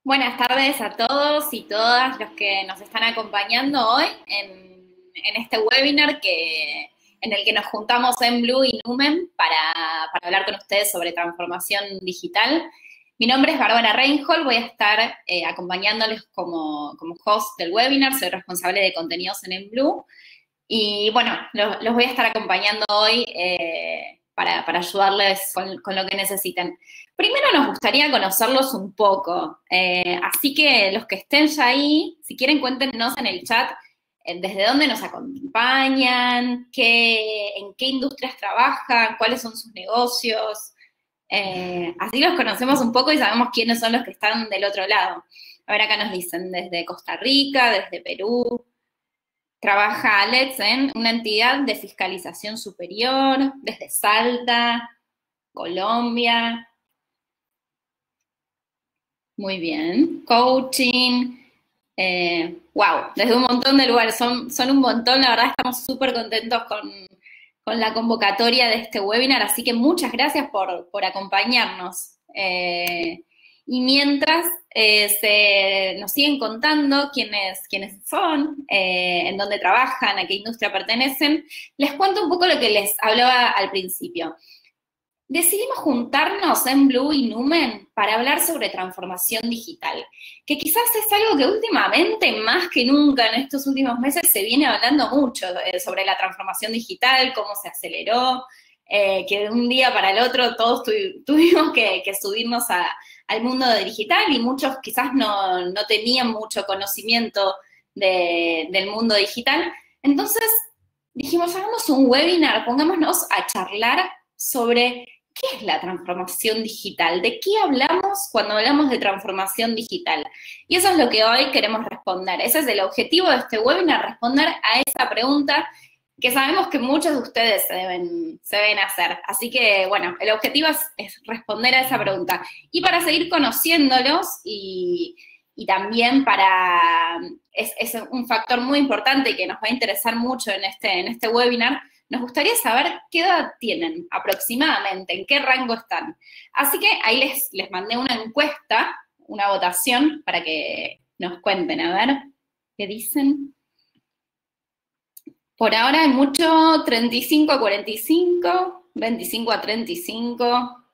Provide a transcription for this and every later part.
Buenas tardes a todos y todas los que nos están acompañando hoy en este webinar en el que nos juntamos en Blue y Numen para hablar con ustedes sobre transformación digital. Mi nombre es Bárbara Reinhold, voy a estar acompañándoles como host del webinar, soy responsable de contenidos en Blue. Y bueno, los voy a estar acompañando hoy para ayudarles con lo que necesiten. Primero nos gustaría conocerlos un poco, así que los que estén ya ahí, si quieren cuéntenos en el chat desde dónde nos acompañan, en qué industrias trabajan, cuáles son sus negocios, así los conocemos un poco y sabemos quiénes son los que están del otro lado. A ver, acá nos dicen desde Costa Rica, desde Perú. Trabaja Alex en una entidad de fiscalización superior, desde Salta, Colombia. Muy bien. Coaching. Wow, desde un montón de lugares. Son un montón, la verdad estamos súper contentos con la convocatoria de este webinar, así que muchas gracias por acompañarnos. Y mientras nos siguen contando quiénes son, en dónde trabajan, a qué industria pertenecen, les cuento un poco lo que les hablaba al principio. Decidimos juntarnos en Blue y Numen para hablar sobre transformación digital, que quizás es algo que últimamente, más que nunca en estos últimos meses, se viene hablando mucho sobre la transformación digital, cómo se aceleró, que de un día para el otro todos tuvimos que subirnos al mundo digital y muchos quizás no tenían mucho conocimiento del mundo digital. Entonces dijimos, hagamos un webinar, pongámonos a charlar sobre qué es la transformación digital, de qué hablamos cuando hablamos de transformación digital. Y eso es lo que hoy queremos responder. Ese es el objetivo de este webinar, responder a esa pregunta que sabemos que muchos de ustedes se deben hacer. Así que, bueno, el objetivo es responder a esa pregunta. Y para seguir conociéndolos y también es un factor muy importante y que nos va a interesar mucho en este webinar, nos gustaría saber qué edad tienen aproximadamente, en qué rango están. Así que ahí les mandé una encuesta, una votación, para que nos cuenten, a ver qué dicen. Por ahora hay mucho 35 a 45, 25 a 35,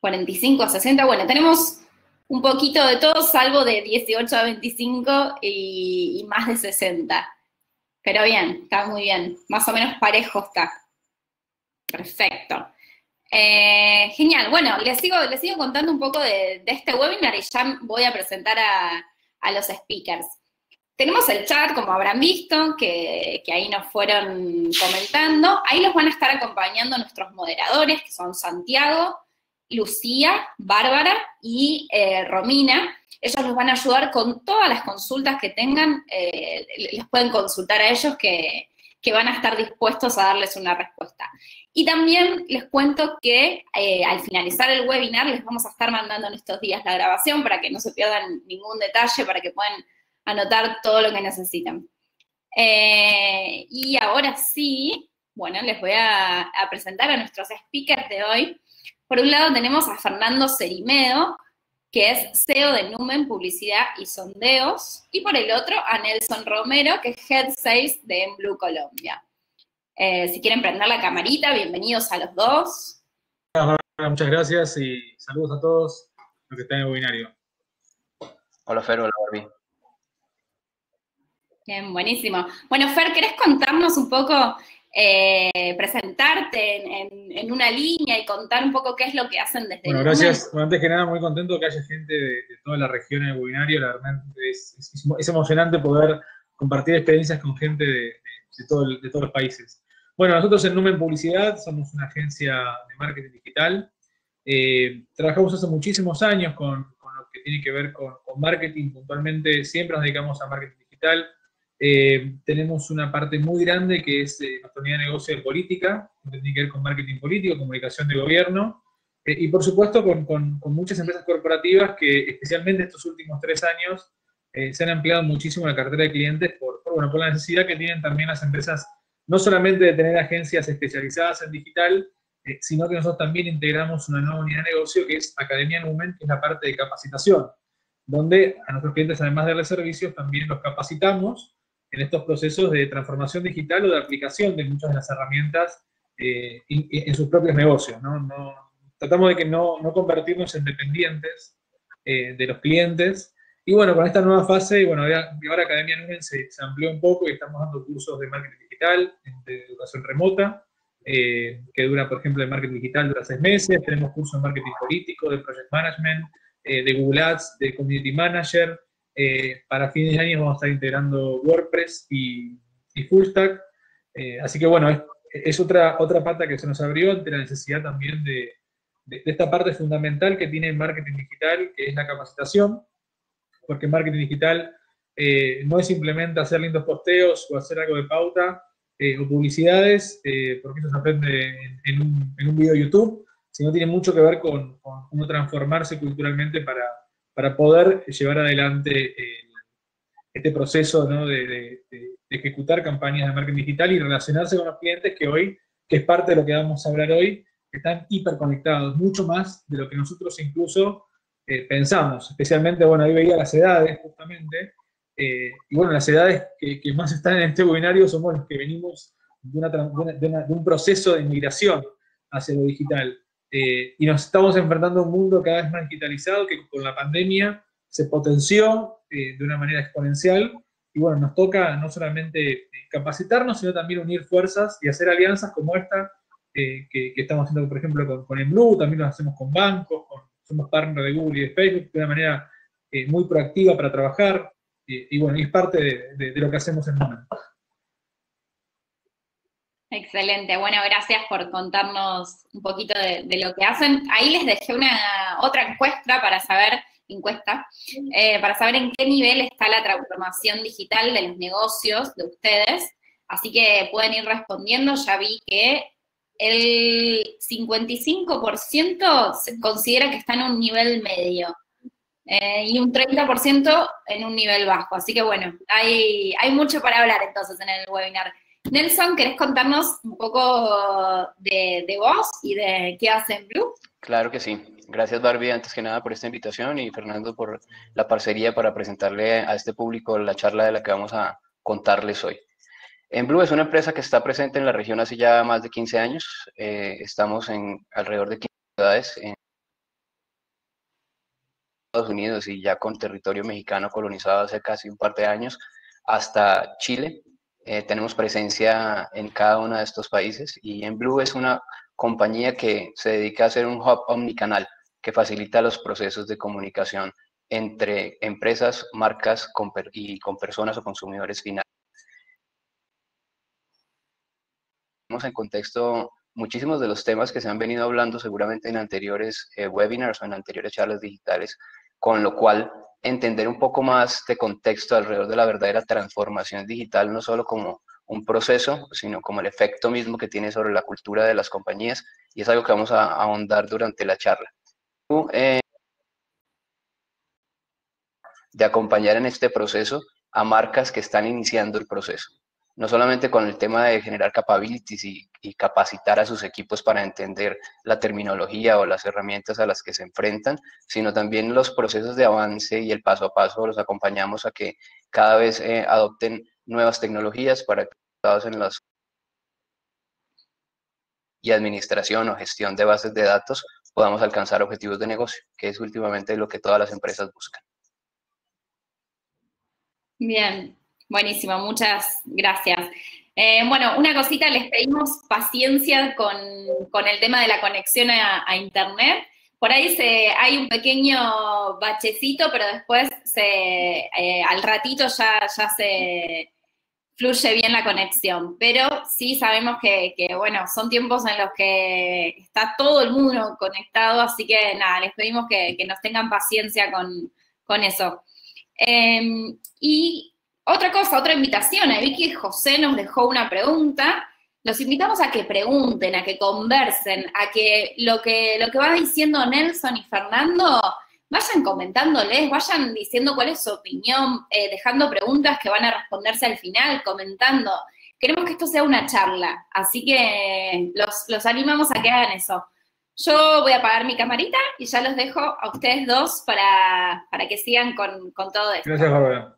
45 a 60. Bueno, tenemos un poquito de todo, salvo de 18 a 25 y más de 60. Pero bien, está muy bien. Más o menos parejo está. Perfecto. Genial. Bueno, les sigo contando un poco de este webinar y ya voy a presentar a los speakers. Tenemos el chat, como habrán visto, que ahí nos fueron comentando. Ahí los van a estar acompañando nuestros moderadores, que son Santiago, Lucía, Bárbara y Romina. Ellos los van a ayudar con todas las consultas que tengan. Les pueden consultar a ellos que van a estar dispuestos a darles una respuesta. Y también les cuento que al finalizar el webinar les vamos a estar mandando en estos días la grabación para que no se pierdan ningún detalle, para que puedan anotar todo lo que necesitan. Y ahora sí, bueno, les voy a presentar a nuestros speakers de hoy. Por un lado tenemos a Fernando Cerimedo, que es CEO de Numen Publicidad y Sondeos, y por el otro a Nelson Romero, que es Head Sales de Blue Colombia. Si quieren prender la camarita, bienvenidos a los dos. Muchas gracias y saludos a todos los que están en el webinario. Hola Fer, hola Barbie. Bien, buenísimo. Bueno, Fer, ¿querés contarnos un poco, presentarte en una línea y contar un poco qué es lo que hacen desde Bueno, Numen? gracias. Bueno, antes que nada, muy contento que haya gente de toda la región en el webinario. La verdad es emocionante poder compartir experiencias con gente de todos los países. Bueno, nosotros en Numen Publicidad somos una agencia de marketing digital. Trabajamos hace muchísimos años con lo que tiene que ver con marketing. Puntualmente siempre nos dedicamos a marketing digital. Tenemos una parte muy grande que es nuestra unidad de negocio de política, que tiene que ver con marketing político, comunicación de gobierno, y por supuesto con muchas empresas corporativas que especialmente estos últimos 3 años se han ampliado muchísimo la cartera de clientes por la necesidad que tienen también las empresas, no solamente de tener agencias especializadas en digital, sino que nosotros también integramos una nueva unidad de negocio que es Academia Numen, que es la parte de capacitación. donde a nuestros clientes, además de darles servicios, también los capacitamos en estos procesos de transformación digital o de aplicación de muchas de las herramientas en sus propios negocios, ¿no? Tratamos de que no convertirnos en dependientes de los clientes. Y bueno, con esta nueva fase, y bueno, ahora Academia Numen se amplió un poco y estamos dando cursos de marketing digital, de educación remota, que dura, por ejemplo, de marketing digital dura 6 meses. Tenemos cursos de marketing político, de project management, de Google Ads, de community manager. Para fines de año vamos a estar integrando WordPress y Full Stack. Así que bueno, es otra pata que se nos abrió ante la necesidad también de esta parte fundamental que tiene el marketing digital, que es la capacitación, porque marketing digital no es simplemente hacer lindos posteos o hacer algo de pauta o publicidades, porque eso se aprende en un video de YouTube, sino tiene mucho que ver con cómo transformarse culturalmente para poder llevar adelante este proceso, ¿no? de ejecutar campañas de marketing digital y relacionarse con los clientes que es parte de lo que vamos a hablar hoy, que están hiperconectados, mucho más de lo que nosotros incluso pensamos. Especialmente, bueno, ahí veía las edades, justamente, y bueno, las edades que más están en este webinario somos los que venimos de un proceso de migración hacia lo digital. Y nos estamos enfrentando a un mundo cada vez más digitalizado que con la pandemia se potenció de una manera exponencial. Y bueno, nos toca no solamente capacitarnos, sino también unir fuerzas y hacer alianzas como esta que estamos haciendo, por ejemplo, con Emblue, también lo hacemos con bancos, somos partner de Google y de Facebook, de una manera muy proactiva para trabajar. Y bueno, es parte de lo que hacemos en Numen. Excelente, bueno, gracias por contarnos un poquito de lo que hacen. Ahí les dejé otra encuesta para saber en qué nivel está la transformación digital de los negocios de ustedes, así que pueden ir respondiendo. Ya vi que el 55% se considera que está en un nivel medio y un 30% en un nivel bajo, así que bueno, hay mucho para hablar entonces en el webinar. Nelson, ¿querés contarnos un poco de vos y de qué hace Emblue? Claro que sí. Gracias, Barbie, antes que nada por esta invitación, y Fernando por la parcería para presentarle a este público la charla de la que vamos a contarles hoy. Emblue es una empresa que está presente en la región hace ya más de 15 años. Estamos en alrededor de 15 ciudades en Estados Unidos y ya con territorio mexicano colonizado hace casi un par de años, hasta Chile. Tenemos presencia en cada uno de estos países, y Emblue es una compañía que se dedica a ser un hub omnicanal que facilita los procesos de comunicación entre empresas, marcas y con personas o consumidores finales. Tenemos en contexto muchísimos de los temas que se han venido hablando seguramente en anteriores webinars o en anteriores charlas digitales, con lo cual entender un poco más de contexto alrededor de la verdadera transformación digital, no solo como un proceso, sino como el efecto mismo que tiene sobre la cultura de las compañías, y es algo que vamos a ahondar durante la charla. De acompañar en este proceso a marcas que están iniciando el proceso, no solamente con el tema de generar capabilities y capacitar a sus equipos para entender la terminología o las herramientas a las que se enfrentan, sino también los procesos de avance y el paso a paso los acompañamos a que cada vez adopten nuevas tecnologías para que en las y administración o gestión de bases de datos podamos alcanzar objetivos de negocio, que es últimamente lo que todas las empresas buscan. Bien, buenísimo, muchas gracias. Bueno, una cosita, les pedimos paciencia con el tema de la conexión a Internet. Por ahí hay un pequeño bachecito, pero después al ratito ya se fluye bien la conexión. Pero sí sabemos que bueno, son tiempos en los que está todo el mundo conectado, así que nada, les pedimos que nos tengan paciencia con eso. Y otra invitación, vi que José nos dejó una pregunta. Los invitamos a que pregunten, a que conversen, a que lo que va diciendo Nelson y Fernando, vayan comentándoles, vayan diciendo cuál es su opinión, dejando preguntas que van a responderse al final, comentando. Queremos que esto sea una charla, así que los animamos a que hagan eso. Yo voy a apagar mi camarita y ya los dejo a ustedes dos para que sigan con todo esto. Gracias, Bárbara.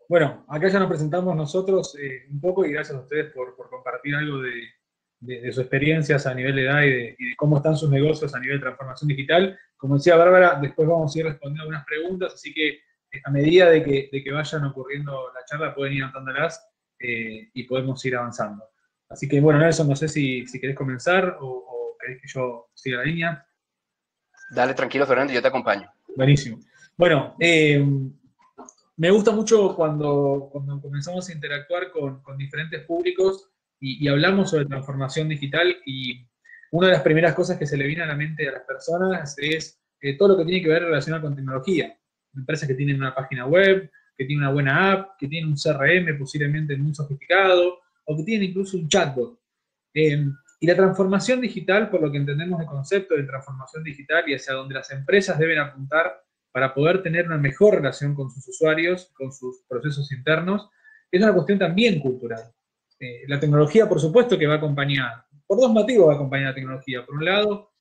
Bueno, acá ya nos presentamos nosotros un poco y gracias a ustedes por compartir algo de sus experiencias a nivel de edad y de cómo están sus negocios a nivel de transformación digital. Como decía Bárbara, después vamos a ir respondiendo algunas preguntas, así que a medida de que vayan ocurriendo la charla pueden ir anotándolas y podemos ir avanzando. Así que bueno, Nelson, no sé si querés comenzar o querés que yo siga la línea. Dale, tranquilo, Fernando, yo te acompaño. Buenísimo. Bueno, me gusta mucho cuando comenzamos a interactuar con diferentes públicos y hablamos sobre transformación digital, y una de las primeras cosas que se le viene a la mente a las personas es todo lo que tiene que ver relacionado con tecnología. Empresas que tienen una página web, que tienen una buena app, que tienen un CRM posiblemente muy sofisticado, o que tienen incluso un chatbot. Y la transformación digital, por lo que entendemos el concepto de transformación digital y hacia donde las empresas deben apuntar para poder tener una mejor relación con sus usuarios, con sus procesos internos, es una cuestión también cultural. La tecnología, por supuesto, que va acompañada. Por dos motivos va acompañada la tecnología. Por un lado,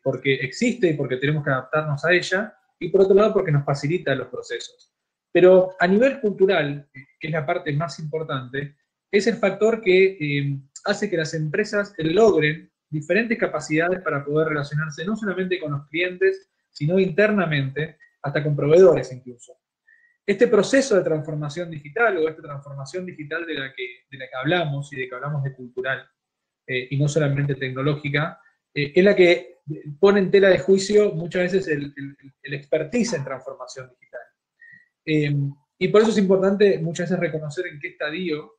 porque existe y porque tenemos que adaptarnos a ella, y por otro lado, porque nos facilita los procesos. Pero a nivel cultural, que es la parte más importante, es el factor que hace que las empresas logren diferentes capacidades para poder relacionarse no solamente con los clientes, sino internamente, hasta con proveedores incluso. Este proceso de transformación digital, o esta transformación digital de la que hablamos, y de que hablamos de cultural, y no solamente tecnológica, es la que pone en tela de juicio muchas veces el expertise en transformación digital. Y por eso es importante muchas veces reconocer en qué estadio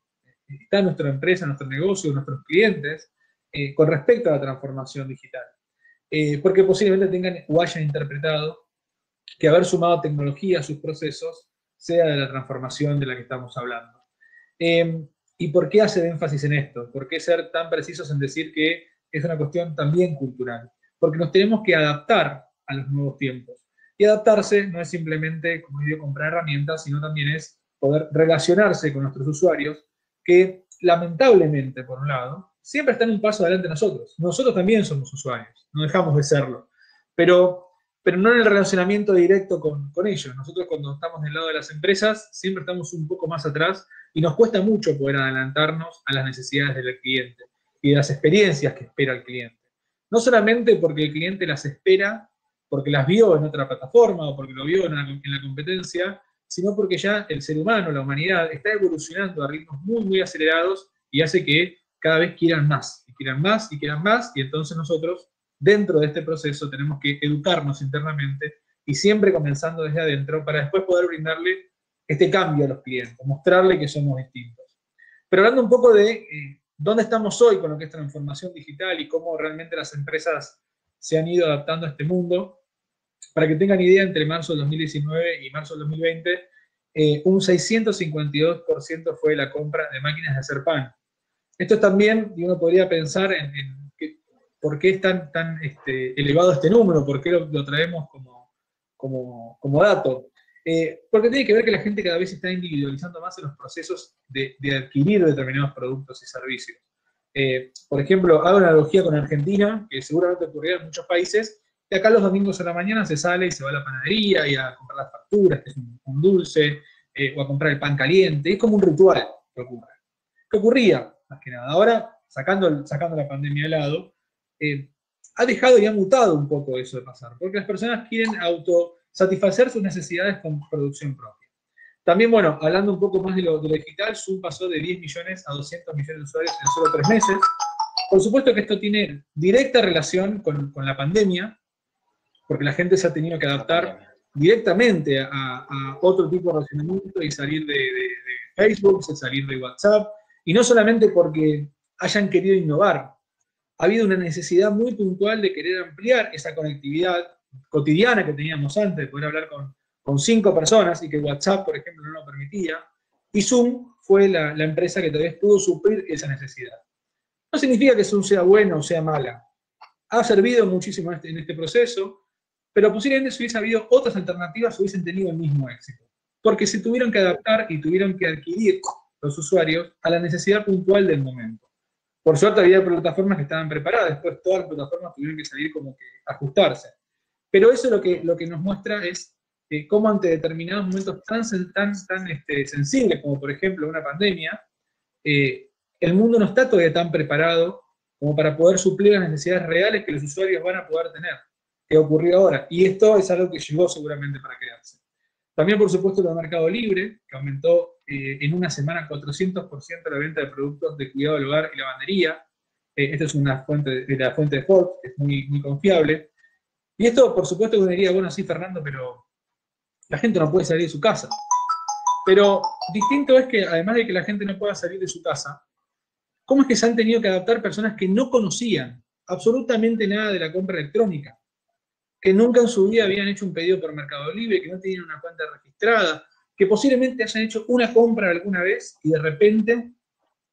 está nuestra empresa, nuestro negocio, nuestros clientes, con respecto a la transformación digital. Porque posiblemente tengan o hayan interpretado que haber sumado tecnología a sus procesos sea de la transformación de la que estamos hablando. ¿Y por qué hacer énfasis en esto? ¿Por qué ser tan precisos en decir que es una cuestión también cultural? Porque nos tenemos que adaptar a los nuevos tiempos. Y adaptarse no es simplemente, como digo, comprar herramientas, sino también es poder relacionarse con nuestros usuarios, que lamentablemente, por un lado, siempre están un paso adelante de nosotros. Nosotros también somos usuarios, no dejamos de serlo. Pero no en el relacionamiento directo con ellos. Nosotros, cuando estamos del lado de las empresas, siempre estamos un poco más atrás y nos cuesta mucho poder adelantarnos a las necesidades del cliente y de las experiencias que espera el cliente. No solamente porque el cliente las espera, porque las vio en otra plataforma o porque lo vio en la competencia, sino porque ya el ser humano, la humanidad, está evolucionando a ritmos muy, muy acelerados y hace que cada vez quieran más, y quieran más, y quieran más, y entonces nosotros, dentro de este proceso, tenemos que educarnos internamente y siempre comenzando desde adentro para después poder brindarle este cambio a los clientes, mostrarle que somos distintos. Pero hablando un poco de dónde estamos hoy con lo que es transformación digital y cómo realmente las empresas se han ido adaptando a este mundo, para que tengan idea, entre marzo del 2019 y marzo del 2020, un 652% fue la compra de máquinas de hacer pan. Esto también, y uno podría pensar en por qué es tan elevado este número, por qué lo traemos como dato. Porque tiene que ver que la gente cada vez se está individualizando más en los procesos de adquirir determinados productos y servicios. Por ejemplo, hago una analogía con Argentina, que seguramente ocurrirá en muchos países, y acá los domingos a la mañana se sale y se va a la panadería y a comprar las facturas, que es un dulce, o a comprar el pan caliente. Es como un ritual que ocurre. ¿Qué ocurría? Más que nada. Ahora, sacando la pandemia de lado, ha dejado y ha mutado un poco eso de pasar, porque las personas quieren autosatisfacer sus necesidades con producción propia. También, bueno, hablando un poco más de lo digital, Zoom pasó de 10 millones a 200 millones de usuarios en solo 3 meses. Por supuesto que esto tiene directa relación con la pandemia, porque la gente se ha tenido que adaptar directamente a otro tipo de relacionamiento y salir de Facebook, salir de WhatsApp, y no solamente porque hayan querido innovar. Ha habido una necesidad muy puntual de querer ampliar esa conectividad cotidiana que teníamos antes, de poder hablar con 5 personas y que WhatsApp, por ejemplo, no lo permitía. Y Zoom fue la empresa que tal vez pudo suplir esa necesidad. No significa que Zoom sea buena o sea mala. Ha servido muchísimo en este proceso, pero posiblemente si hubiese habido otras alternativas hubiesen tenido el mismo éxito. Porque se tuvieron que adaptar y tuvieron que adquirir los usuarios a la necesidad puntual del momento. Por suerte había plataformas que estaban preparadas, después todas las plataformas tuvieron que salir como que ajustarse. Pero eso lo que nos muestra es cómo ante determinados momentos tan sensibles, como por ejemplo una pandemia, el mundo no está todavía tan preparado como para poder suplir las necesidades reales que los usuarios van a poder tener, que ocurrió ahora. Y esto es algo que llegó seguramente para quedarse. También, por supuesto, el Mercado Libre, que aumentó en una semana 400% la venta de productos de cuidado del hogar y lavandería. Esta es una fuente de la fuente de Forbes, que es muy, muy confiable. Y esto, por supuesto, que uno diría, bueno, sí, Fernando, pero la gente no puede salir de su casa. Pero distinto es que, además de que la gente no pueda salir de su casa, ¿cómo es que se han tenido que adaptar personas que no conocían absolutamente nada de la compra electrónica? Que nunca en su vida habían hecho un pedido por Mercado Libre, que no tenían una cuenta registrada, que posiblemente hayan hecho una compra alguna vez y de repente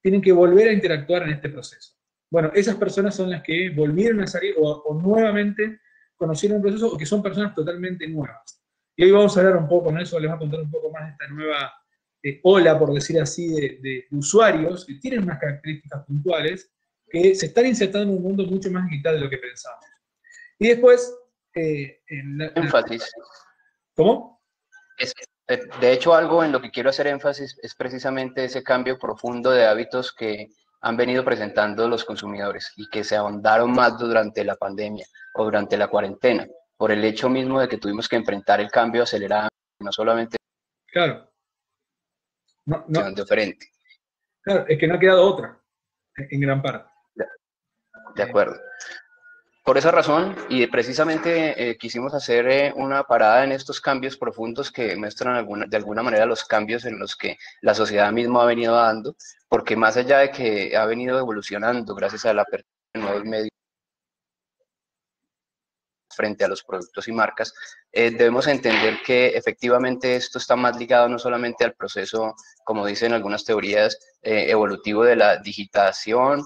tienen que volver a interactuar en este proceso. Bueno, esas personas son las que volvieron a salir o nuevamente conocieron el proceso o que son personas totalmente nuevas. Y hoy vamos a hablar un poco con eso, les voy a contar un poco más de esta nueva ola, por decir así, de usuarios que tienen unas características puntuales que se están insertando en un mundo mucho más digital de lo que pensamos. Y después... énfasis. ¿Cómo? De hecho, algo en lo que quiero hacer énfasis es precisamente ese cambio profundo de hábitos que han venido presentando los consumidores y que se ahondaron más durante la pandemia o durante la cuarentena, por el hecho mismo de que tuvimos que enfrentar el cambio acelerado, no solamente claro. No, de frente. Claro, es que no ha quedado otra, en gran parte. De acuerdo. Por esa razón, y precisamente quisimos hacer una parada en estos cambios profundos que muestran de alguna manera los cambios en los que la sociedad misma ha venido dando, porque más allá de que ha venido evolucionando gracias a la apertura de nuevos medios frente a los productos y marcas, debemos entender que efectivamente esto está más ligado no solamente al proceso, como dicen algunas teorías, evolutivo de la digitalización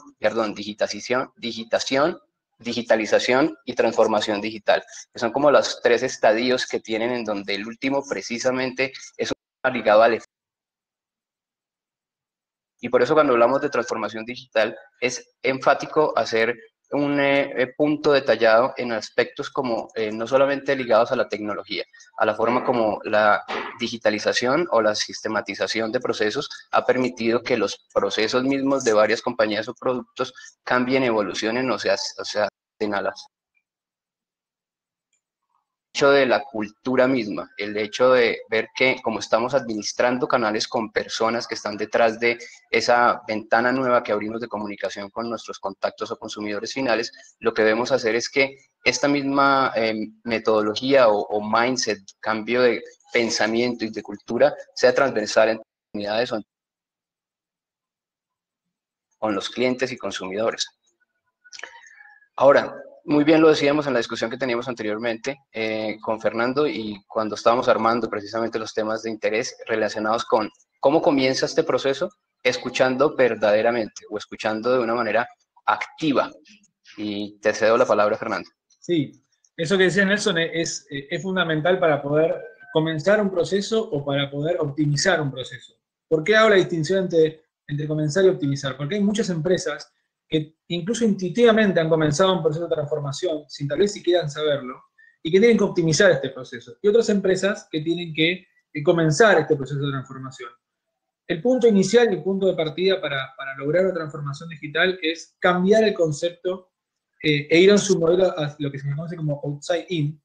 y transformación digital, que son como los tres estadios que tienen, en donde el último precisamente es ligado al efecto. Y por eso cuando hablamos de transformación digital es enfático hacer un punto detallado en aspectos como no solamente ligados a la tecnología, a la forma como la digitalización o la sistematización de procesos ha permitido que los procesos mismos de varias compañías o productos cambien, evolucionen o sea a las hecho de la cultura misma, el hecho de ver que como estamos administrando canales con personas que están detrás de esa ventana nueva que abrimos de comunicación con nuestros contactos o consumidores finales, lo que debemos hacer es que esta misma metodología o mindset, cambio de pensamiento y de cultura, sea transversal en comunidades o con los clientes y consumidores. Ahora, muy bien lo decíamos en la discusión que teníamos anteriormente con Fernando y cuando estábamos armando precisamente los temas de interés relacionados con cómo comienza este proceso, escuchando verdaderamente o escuchando de una manera activa. Y te cedo la palabra, Fernando. Sí, eso que decía Nelson es fundamental para poder comenzar un proceso o para poder optimizar un proceso. ¿Por qué hago la distinción entre comenzar y optimizar? Porque hay muchas empresas que incluso intuitivamente han comenzado un proceso de transformación, sin tal vez siquiera saberlo, y que tienen que optimizar este proceso. Y otras empresas que tienen que comenzar este proceso de transformación. El punto inicial y el punto de partida para lograr una transformación digital es cambiar el concepto e ir a su modelo a lo que se conoce como outside in,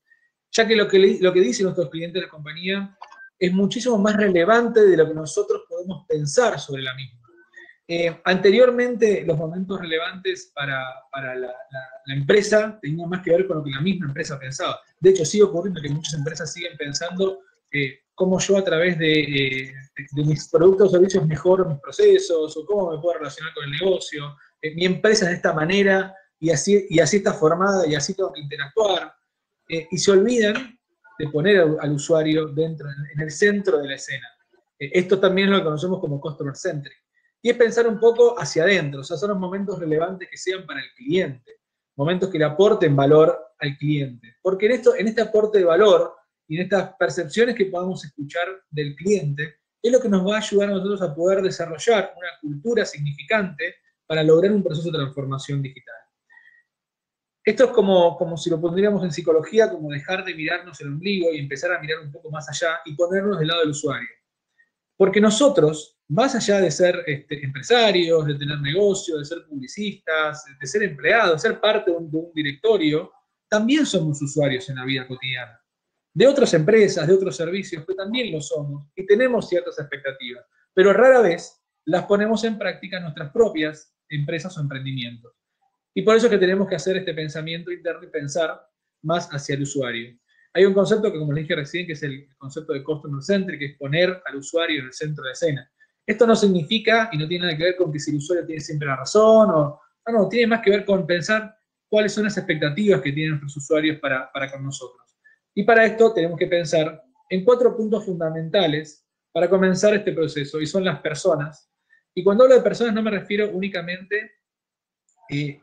ya que lo que dicen nuestros clientes de la compañía es muchísimo más relevante de lo que nosotros podemos pensar sobre la misma. Anteriormente, los momentos relevantes para la empresa tenían más que ver con lo que la misma empresa pensaba. De hecho, sigue ocurriendo que muchas empresas siguen pensando cómo yo a través de mis productos o servicios mejoro mis procesos, o cómo me puedo relacionar con el negocio. Mi empresa es de esta manera y así está formada y así tengo que interactuar. Y se olvidan de poner al usuario en el centro de la escena. Esto también es lo que conocemos como customer centric. Y es pensar un poco hacia adentro, o sea, son los momentos relevantes que sean para el cliente, momentos que le aporten valor al cliente. Porque en este aporte de valor y en estas percepciones que podamos escuchar del cliente, es lo que nos va a ayudar a nosotros a poder desarrollar una cultura significante para lograr un proceso de transformación digital. Esto es como si lo pondríamos en psicología, como dejar de mirarnos el ombligo y empezar a mirar un poco más allá y ponernos del lado del usuario. Porque nosotros, más allá de ser empresarios, de tener negocios, de ser publicistas, de ser empleados, de ser parte de un directorio, también somos usuarios en la vida cotidiana. De otras empresas, de otros servicios, que también lo somos y tenemos ciertas expectativas, pero rara vez las ponemos en práctica en nuestras propias empresas o emprendimientos. Y por eso es que tenemos que hacer este pensamiento interno y pensar más hacia el usuario. Hay un concepto que, como les dije recién, que es el concepto de Customer Centric, que es poner al usuario en el centro de escena. Esto no significa, y no tiene nada que ver con que si el usuario tiene siempre la razón, no, tiene más que ver con pensar cuáles son las expectativas que tienen nuestros usuarios para con nosotros. Y para esto tenemos que pensar en 4 puntos fundamentales para comenzar este proceso, y son las personas. Y cuando hablo de personas no me refiero únicamente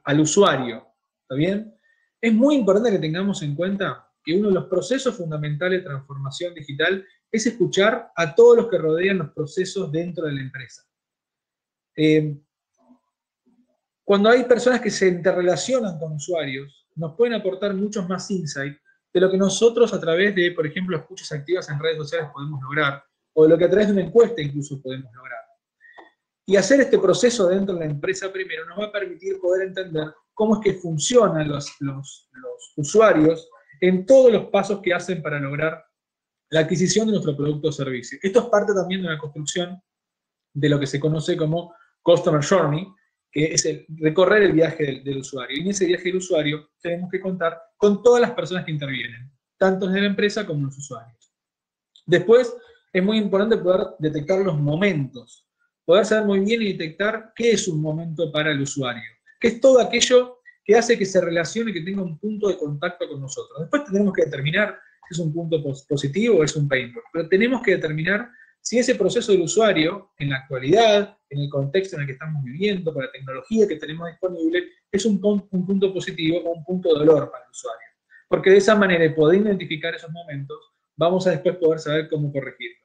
al usuario, ¿está bien? Es muy importante que tengamos en cuenta que uno de los procesos fundamentales de transformación digital es escuchar a todos los que rodean los procesos dentro de la empresa. Cuando hay personas que se interrelacionan con usuarios, nos pueden aportar muchos más insights de lo que nosotros a través de, por ejemplo, escuchas activas en redes sociales podemos lograr, o de lo que a través de una encuesta incluso podemos lograr. Y hacer este proceso dentro de la empresa primero nos va a permitir poder entender cómo es que funcionan los usuarios en todos los pasos que hacen para lograr la adquisición de nuestro producto o servicio. Esto es parte también de la construcción de lo que se conoce como Customer Journey, que es recorrer el viaje del usuario. Y en ese viaje del usuario tenemos que contar con todas las personas que intervienen, tanto en la empresa como en los usuarios. Después, es muy importante poder detectar los momentos, poder saber muy bien y detectar qué es un momento para el usuario, qué es todo aquello que hace que se relacione, que tenga un punto de contacto con nosotros. Después tenemos que determinar si es un punto positivo o es un pain point, pero tenemos que determinar si ese proceso del usuario, en la actualidad, en el contexto en el que estamos viviendo, con la tecnología que tenemos disponible, es un punto positivo o un punto de dolor para el usuario. Porque de esa manera, poder identificar esos momentos, vamos a después poder saber cómo corregirlo.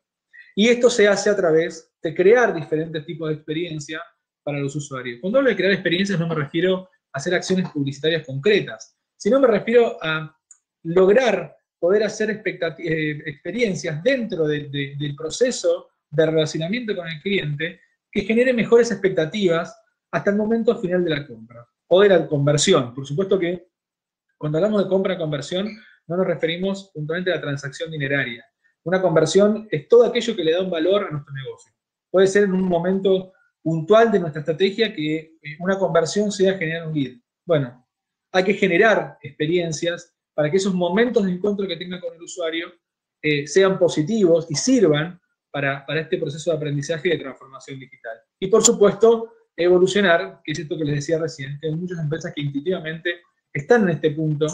Y esto se hace a través de crear diferentes tipos de experiencias para los usuarios. Cuando hablo de crear experiencias no me refiero a hacer acciones publicitarias concretas, sino me refiero a lograr poder hacer experiencias dentro del proceso de relacionamiento con el cliente que genere mejores expectativas hasta el momento final de la compra o de la conversión. Por supuesto que cuando hablamos de compra-conversión no nos referimos puntualmente a la transacción dineraria. Una conversión es todo aquello que le da un valor a nuestro negocio. Puede ser en un momento puntual de nuestra estrategia que una conversión sea generar un lead. Bueno, hay que generar experiencias para que esos momentos de encuentro que tenga con el usuario sean positivos y sirvan para este proceso de aprendizaje y de transformación digital. Y por supuesto, evolucionar, que es esto que les decía recién, que hay muchas empresas que intuitivamente están en este punto,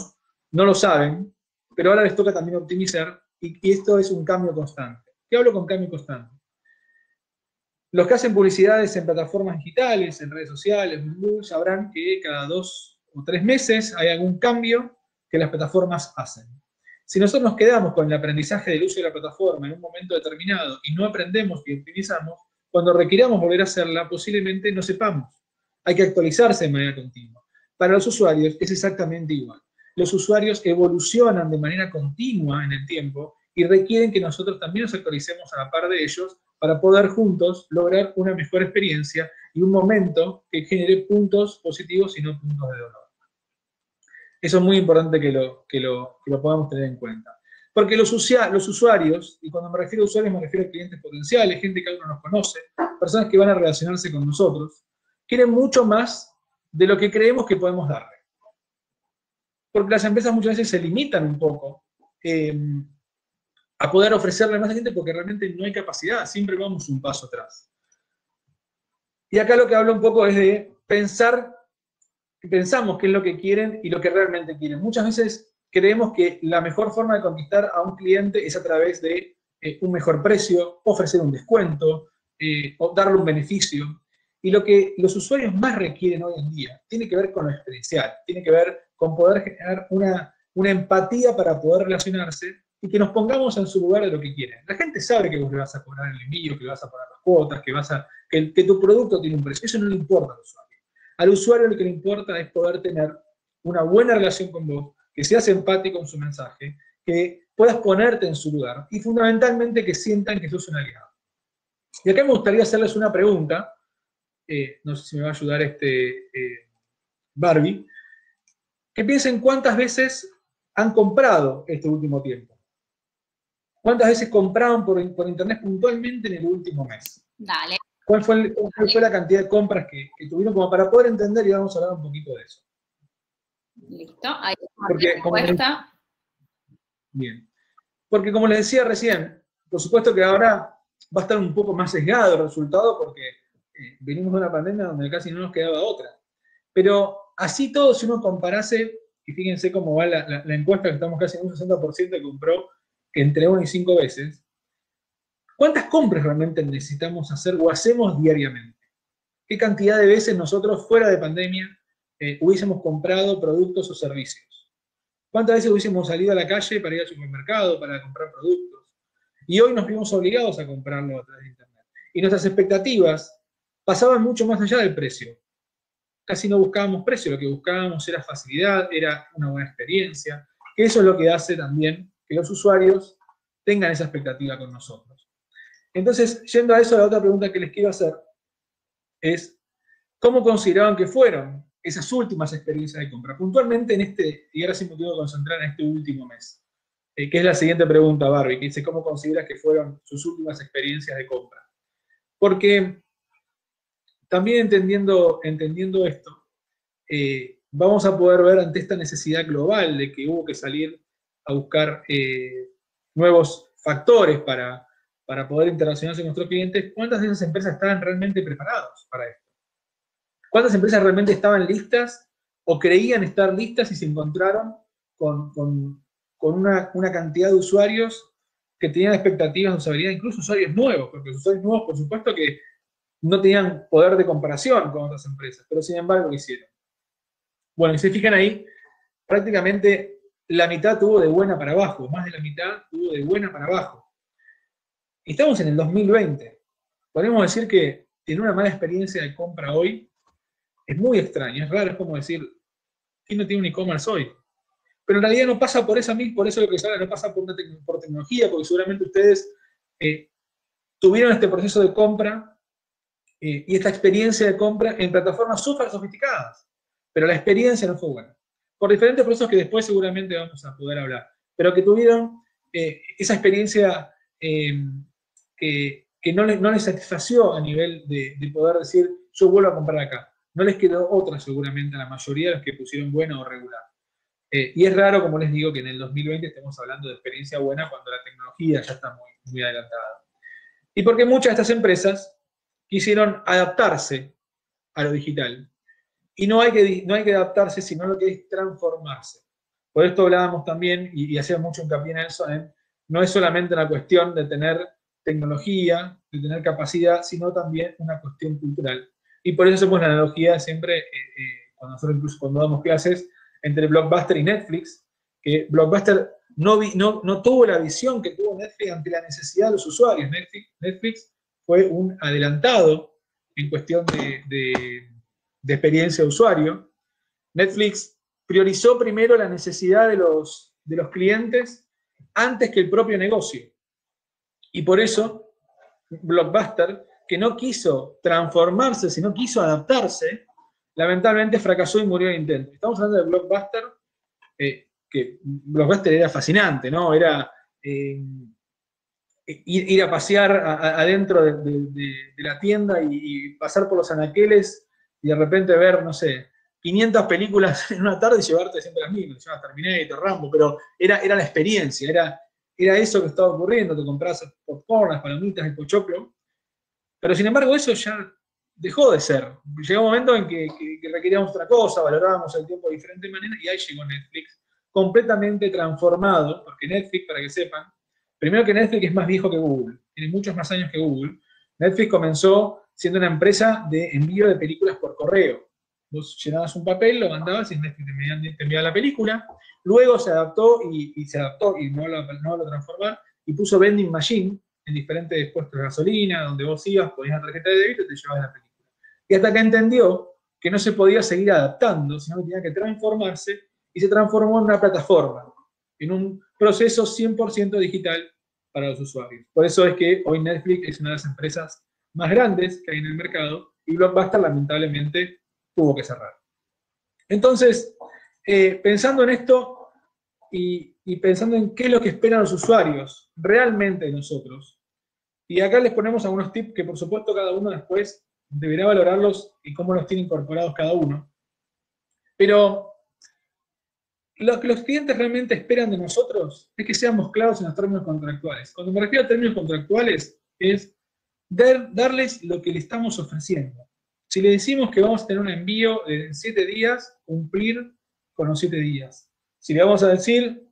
no lo saben, pero ahora les toca también optimizar, y esto es un cambio constante. ¿Qué hablo con cambio constante? Los que hacen publicidades en plataformas digitales, en redes sociales, en Google, sabrán que cada 2 o 3 meses hay algún cambio que las plataformas hacen. Si nosotros nos quedamos con el aprendizaje del uso de la plataforma en un momento determinado y no aprendemos y optimizamos, cuando requiramos volver a hacerla, posiblemente no sepamos. Hay que actualizarse de manera continua. Para los usuarios es exactamente igual. Los usuarios evolucionan de manera continua en el tiempo y requieren que nosotros también nos actualicemos a la par de ellos para poder juntos lograr una mejor experiencia y un momento que genere puntos positivos y no puntos de dolor. Eso es muy importante que lo podamos tener en cuenta. Porque los usuarios, y cuando me refiero a usuarios me refiero a clientes potenciales, gente que aún no nos conoce, personas que van a relacionarse con nosotros, quieren mucho más de lo que creemos que podemos darle. Porque las empresas muchas veces se limitan un poco a poder ofrecerle más a gente porque realmente no hay capacidad, siempre vamos un paso atrás. Y acá lo que hablo un poco es de pensamos qué es lo que quieren y lo que realmente quieren. Muchas veces creemos que la mejor forma de conquistar a un cliente es a través de un mejor precio, ofrecer un descuento, o darle un beneficio. Y lo que los usuarios más requieren hoy en día tiene que ver con lo experiencial, tiene que ver con poder generar una empatía para poder relacionarse y que nos pongamos en su lugar de lo que quieren. La gente sabe que vos le vas a cobrar el envío, que le vas a pagar las cuotas, que tu producto tiene un precio. Eso no le importa al usuario. Al usuario lo que le importa es poder tener una buena relación con vos, que seas empático con su mensaje, que puedas ponerte en su lugar y fundamentalmente que sientan que sos un aliado. Y acá me gustaría hacerles una pregunta, no sé si me va a ayudar Barbie, que piensen cuántas veces han comprado este último tiempo. ¿Cuántas veces compraron por internet puntualmente en el último mes? Dale. ¿Cuál fue la cantidad de compras que tuvieron como para poder entender y vamos a hablar un poquito de eso? Listo, ahí está Porque, la respuesta. Bien. Porque como les decía recién, por supuesto que ahora va a estar un poco más sesgado el resultado porque venimos de una pandemia donde casi no nos quedaba otra. Pero así todo, si uno comparase, y fíjense cómo va la encuesta, que estamos casi en un 60% que compró entre 1 y 5 veces, ¿cuántas compras realmente necesitamos hacer o hacemos diariamente? ¿Qué cantidad de veces nosotros, fuera de pandemia, hubiésemos comprado productos o servicios? ¿Cuántas veces hubiésemos salido a la calle para ir al supermercado, para comprar productos? Y hoy nos vimos obligados a comprarlo a través de Internet. Y nuestras expectativas pasaban mucho más allá del precio. Casi no buscábamos precio, lo que buscábamos era facilidad, era una buena experiencia, que eso es lo que hace también que los usuarios tengan esa expectativa con nosotros. Entonces, yendo a eso, la otra pregunta que les quiero hacer es, ¿cómo consideraban que fueron esas últimas experiencias de compra? Puntualmente en y ahora sí me quiero concentrar en este último mes, que es la siguiente pregunta, Barbie, que dice, ¿cómo consideras que fueron sus últimas experiencias de compra? Porque también entendiendo esto, vamos a poder ver ante esta necesidad global de que hubo que salir a buscar nuevos factores para poder interaccionarse con nuestros clientes, ¿cuántas de esas empresas estaban realmente preparadas para esto? ¿Cuántas empresas realmente estaban listas o creían estar listas y se encontraron con una cantidad de usuarios que tenían expectativas de usabilidad, incluso usuarios nuevos, porque los usuarios nuevos, por supuesto, que no tenían poder de comparación con otras empresas, pero sin embargo lo hicieron. Bueno, y se fijan ahí, prácticamente la mitad tuvo de buena para abajo, más de la mitad tuvo de buena para abajo. Estamos en el 2020. Podemos decir que tener una mala experiencia de compra hoy es muy extraño, es raro, es como decir, ¿quién no tiene un e-commerce hoy? Pero en realidad no pasa por eso lo que se habla, no pasa por tecnología, porque seguramente ustedes tuvieron este proceso de compra y esta experiencia de compra en plataformas súper sofisticadas, pero la experiencia no fue buena. Por diferentes procesos que después seguramente vamos a poder hablar, pero que tuvieron esa experiencia que no les satisfació a nivel de poder decir, yo vuelvo a comprar acá. No les quedó otra seguramente a la mayoría de los que pusieron buena o regular. Y es raro, como les digo, que en el 2020 estemos hablando de experiencia buena cuando la tecnología ya está muy, muy adelantada. Y porque muchas de estas empresas quisieron adaptarse a lo digital. Y no hay que adaptarse, sino lo que es transformarse. Por esto hablábamos también, y hacíamos mucho hincapié en eso, no es solamente una cuestión de tener tecnología, de tener capacidad, sino también una cuestión cultural. Y por eso hacemos la analogía siempre, cuando damos clases, entre Blockbuster y Netflix, que Blockbuster no tuvo la visión que tuvo Netflix ante la necesidad de los usuarios. Netflix fue un adelantado en cuestión de experiencia de usuario. Netflix priorizó primero la necesidad de los clientes antes que el propio negocio. Y por eso, Blockbuster, que no quiso transformarse, sino quiso adaptarse, lamentablemente fracasó y murió en el intento. Estamos hablando de Blockbuster, que Blockbuster era fascinante, ¿no? Era ir a pasear adentro de la tienda y pasar por los anaqueles y de repente ver, no sé, 500 películas en una tarde y llevarte siempre las mismas, llevas Terminator, Rambo, pero era la experiencia, era eso que estaba ocurriendo, te comprabas popcorn, las palomitas, el pochoclo, pero sin embargo eso ya dejó de ser. Llegó un momento en que requeríamos otra cosa, valorábamos el tiempo de diferente manera y ahí llegó Netflix, completamente transformado, porque Netflix, para que sepan, primero que Netflix es más viejo que Google, tiene muchos más años que Google. Netflix comenzó siendo una empresa de envío de películas por correo. Vos llenabas un papel, lo mandabas y Netflix te enviaba la película. Luego se adaptó y no lo transformó y puso vending machine en diferentes puestos de gasolina, donde vos ibas, ponías la tarjeta de débito y te llevabas la película. Y hasta que entendió que no se podía seguir adaptando, sino que tenía que transformarse, y se transformó en una plataforma, en un proceso 100% digital para los usuarios. Por eso es que hoy Netflix es una de las empresas más grandes que hay en el mercado, y Blockbuster lamentablemente tuvo que cerrar. Entonces, pensando en esto y pensando en qué es lo que esperan los usuarios realmente de nosotros, y acá les ponemos algunos tips que por supuesto cada uno después deberá valorarlos y cómo los tiene incorporados cada uno. Pero lo que los clientes realmente esperan de nosotros es que seamos claros en los términos contractuales. Cuando me refiero a términos contractuales, es darles lo que le estamos ofreciendo. Si le decimos que vamos a tener un envío en 7 días, cumplir con los 7 días. Si le vamos a decir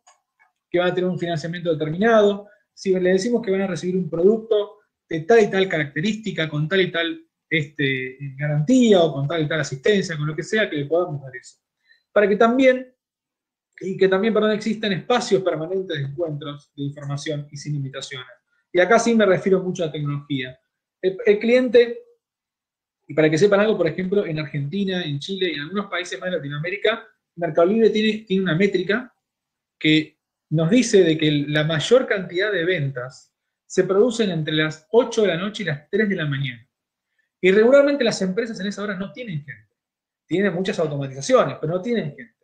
que van a tener un financiamiento determinado, si le decimos que van a recibir un producto de tal y tal característica, con tal y tal garantía, o con tal y tal asistencia, con lo que sea, que le podamos dar eso. Para que también, existan espacios permanentes de encuentros de información y sin limitaciones. Y acá sí me refiero mucho a tecnología. El cliente, y para que sepan algo, por ejemplo, en Argentina, en Chile y en algunos países más de Latinoamérica, Mercado Libre tiene una métrica que nos dice de que la mayor cantidad de ventas se producen entre las 8 de la noche y las 3 de la mañana. Y regularmente las empresas en esas horas no tienen gente. Tienen muchas automatizaciones, pero no tienen gente.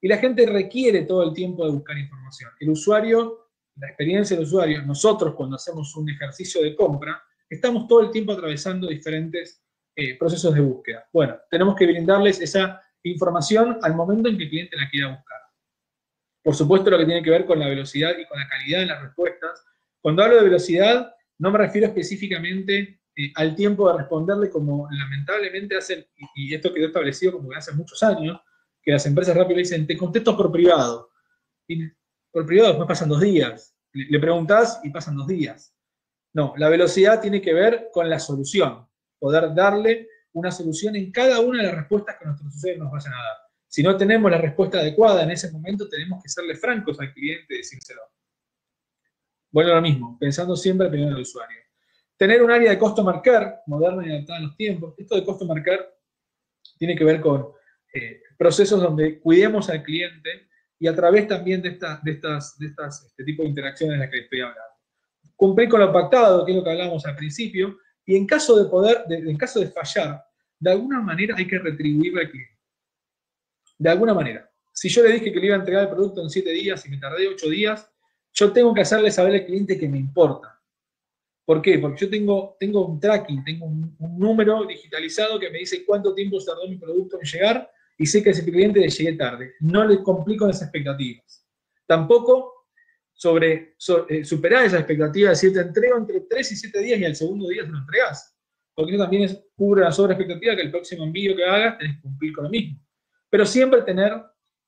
Y la gente requiere todo el tiempo de buscar información. El usuario, la experiencia del usuario, nosotros cuando hacemos un ejercicio de compra, estamos todo el tiempo atravesando diferentes procesos de búsqueda. Bueno, tenemos que brindarles esa información al momento en que el cliente la quiera buscar. Por supuesto, lo que tiene que ver con la velocidad y con la calidad de las respuestas. Cuando hablo de velocidad, no me refiero específicamente al tiempo de responderle, como lamentablemente hacen, y esto quedó establecido como que hace muchos años, que las empresas rápido dicen, te contesto por privado. Y por privado después pasan 2 días. Le preguntás y pasan 2 días. No, la velocidad tiene que ver con la solución. Poder darle una solución en cada una de las respuestas que nuestros usuarios nos vayan a dar. Si no tenemos la respuesta adecuada en ese momento, tenemos que serle francos al cliente y decírselo. Bueno, lo mismo, pensando siempre primero en el usuario. Tener un área de customer care moderna y adaptada a los tiempos. Esto de customer care tiene que ver con procesos donde cuidemos al cliente y a través también de este tipo de interacciones de las que estoy hablando. Cumplir con lo pactado, que es lo que hablábamos al principio, y en caso de fallar, de alguna manera hay que retribuirle al cliente. De alguna manera. Si yo le dije que le iba a entregar el producto en 7 días y me tardé 8 días, yo tengo que hacerle saber al cliente que me importa. ¿Por qué? Porque yo tengo un tracking, tengo un número digitalizado que me dice cuánto tiempo tardó mi producto en llegar, y sé que a ese cliente le llegué tarde. No le complico las expectativas. Tampoco superar esas expectativas, es decir, te entrego entre 3 y 7 días y al segundo día se lo entregás. Porque eso también cubre la sobreexpectativa que el próximo envío que hagas tenés que cumplir con lo mismo. Pero siempre tener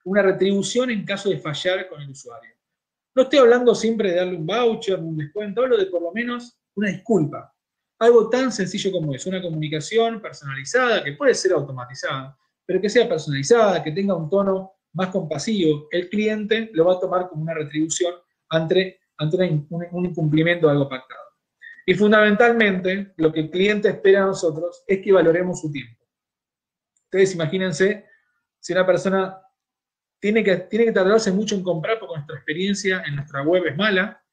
una retribución en caso de fallar con el usuario. No estoy hablando siempre de darle un voucher, un descuento, hablo de por lo menos una disculpa. Algo tan sencillo como es, una comunicación personalizada, que puede ser automatizada, pero que sea personalizada, que tenga un tono más compasivo. El cliente lo va a tomar como una retribución ante un incumplimiento de algo pactado. Y fundamentalmente, lo que el cliente espera de nosotros es que valoremos su tiempo. Ustedes imagínense, si una persona tiene que tardarse mucho en comprar porque nuestra experiencia en nuestra web es mala,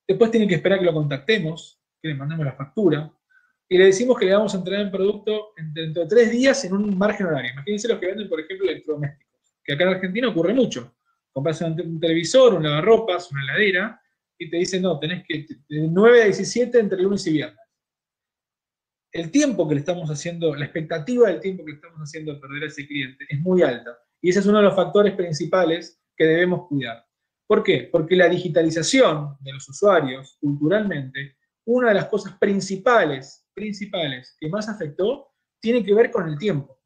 después tiene que esperar que lo contactemos, que le mandemos la factura, y le decimos que le vamos a entregar el producto dentro de 3 días en un margen horario. Imagínense los que venden, por ejemplo, electrodomésticos, que acá en Argentina ocurre mucho. Compras un televisor, un lavarropas, una heladera, y te dicen, no, tenés que de 9 a 17 entre lunes y viernes. El tiempo que le estamos haciendo, la expectativa del tiempo que le estamos haciendo perder a ese cliente es muy alta. Y ese es uno de los factores principales que debemos cuidar. ¿Por qué? Porque la digitalización de los usuarios, culturalmente, una de las cosas principales que más afectó, tiene que ver con el tiempo.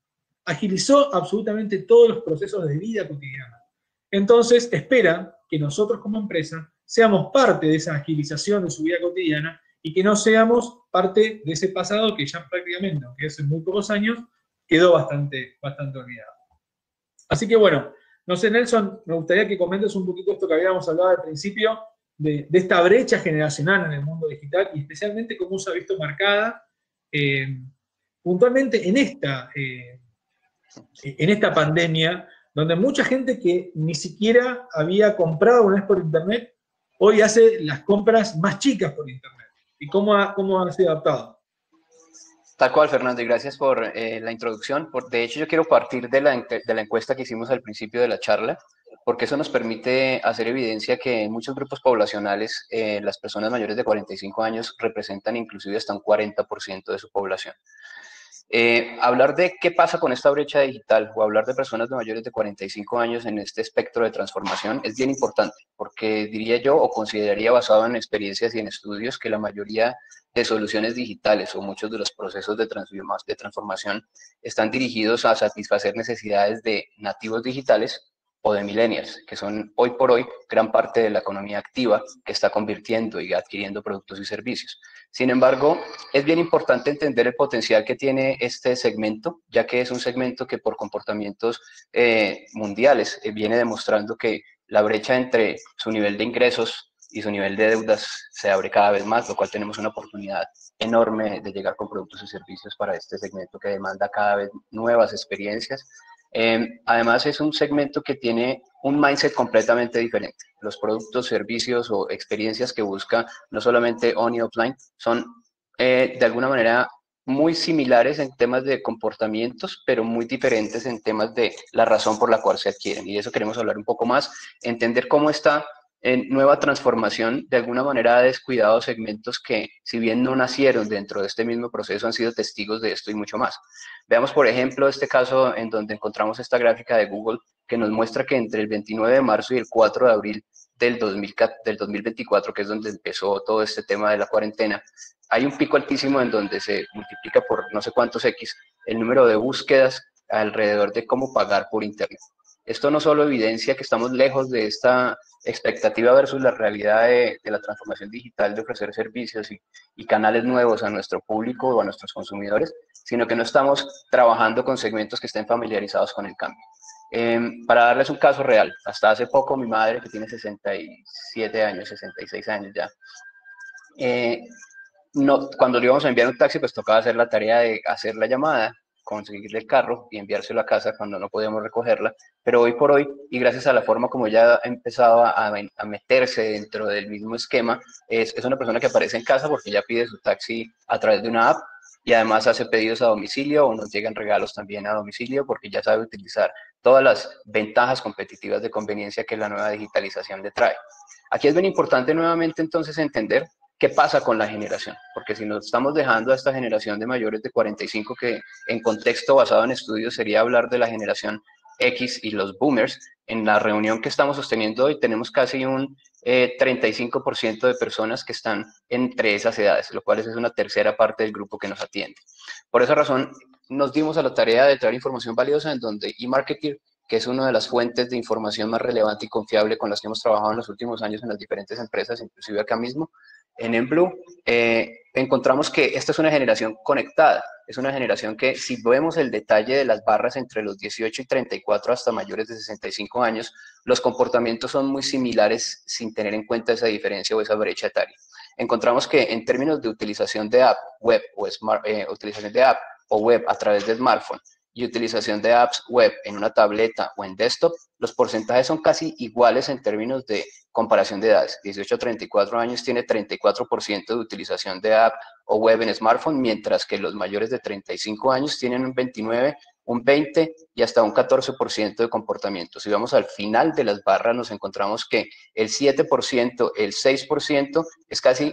Agilizó absolutamente todos los procesos de vida cotidiana. Entonces, espera que nosotros como empresa seamos parte de esa agilización de su vida cotidiana y que no seamos parte de ese pasado que ya prácticamente, aunque hace muy pocos años, quedó bastante olvidado. Así que bueno, no sé, Nelson, me gustaría que comentes un poquito esto que habíamos hablado al principio, de esta brecha generacional en el mundo digital, y especialmente cómo se ha visto marcada puntualmente en esta en esta pandemia, donde mucha gente que ni siquiera había comprado una vez por internet, hoy hace las compras más chicas por internet. ¿Y cómo han sido adaptados? Tal cual, Fernando, y gracias por la introducción. De hecho, yo quiero partir de la encuesta que hicimos al principio de la charla, porque eso nos permite hacer evidencia que en muchos grupos poblacionales las personas mayores de 45 años representan inclusive hasta un 40% de su población. Hablar de qué pasa con esta brecha digital o hablar de personas de mayores de 45 años en este espectro de transformación es bien importante, porque diría yo o consideraría, basado en experiencias y en estudios, que la mayoría de soluciones digitales o muchos de los procesos de transformación están dirigidos a satisfacer necesidades de nativos digitales o de millennials, que son hoy por hoy gran parte de la economía activa que está convirtiendo y adquiriendo productos y servicios. Sin embargo, es bien importante entender el potencial que tiene este segmento, ya que es un segmento que por comportamientos mundiales viene demostrando que la brecha entre su nivel de ingresos y su nivel de deudas se abre cada vez más, lo cual tenemos una oportunidad enorme de llegar con productos y servicios para este segmento que demanda cada vez nuevas experiencias. Además, es un segmento que tiene un mindset completamente diferente. Los productos, servicios o experiencias que busca, no solamente on y offline, son de alguna manera muy similares en temas de comportamientos, pero muy diferentes en temas de la razón por la cual se adquieren. Y de eso queremos hablar un poco más, entender cómo está en nueva transformación de alguna manera ha descuidado segmentos que, si bien no nacieron dentro de este mismo proceso, han sido testigos de esto y mucho más. Veamos, por ejemplo, este caso en donde encontramos esta gráfica de Google que nos muestra que entre el 29 de marzo y el 4 de abril del 2024, que es donde empezó todo este tema de la cuarentena, hay un pico altísimo en donde se multiplica por no sé cuántos X el número de búsquedas alrededor de cómo pagar por Internet. Esto no solo evidencia que estamos lejos de esta expectativa versus la realidad de la transformación digital, de ofrecer servicios y canales nuevos a nuestro público o a nuestros consumidores, sino que no estamos trabajando con segmentos que estén familiarizados con el cambio. Para darles un caso real, hasta hace poco mi madre, que tiene 67 años, 66 años ya, cuando le íbamos a enviar un taxi, pues tocaba hacer la tarea de hacer la llamada, conseguirle el carro y enviárselo a casa cuando no podíamos recogerla. Pero hoy por hoy, y gracias a la forma como ya ha empezado a meterse dentro del mismo esquema, es una persona que aparece en casa porque ya pide su taxi a través de una app y además hace pedidos a domicilio o nos llegan regalos también a domicilio porque ya sabe utilizar todas las ventajas competitivas de conveniencia que la nueva digitalización le trae. Aquí es bien importante nuevamente entonces entender qué pasa con la generación, porque si nos estamos dejando a esta generación de mayores de 45, que en contexto basado en estudios sería hablar de la generación X y los boomers, en la reunión que estamos sosteniendo hoy tenemos casi un 35% de personas que están entre esas edades, lo cual es una tercera parte del grupo que nos atiende. Por esa razón, nos dimos a la tarea de traer información valiosa en donde eMarketer, que es una de las fuentes de información más relevante y confiable con las que hemos trabajado en los últimos años en las diferentes empresas, inclusive acá mismo, en Enblue, encontramos que esta es una generación conectada, es una generación que, si vemos el detalle de las barras entre los 18 y 34 hasta mayores de 65 años, los comportamientos son muy similares sin tener en cuenta esa diferencia o esa brecha etaria. Encontramos que en términos de utilización de app web o utilización de app o web a través de smartphone y utilización de apps web en una tableta o en desktop, los porcentajes son casi iguales en términos de comparación de edades. 18 a 34 años tiene 34% de utilización de app o web en smartphone, mientras que los mayores de 35 años tienen un 29%, un 20% y hasta un 14% de comportamiento. Si vamos al final de las barras, nos encontramos que el 7%, el 6% es casi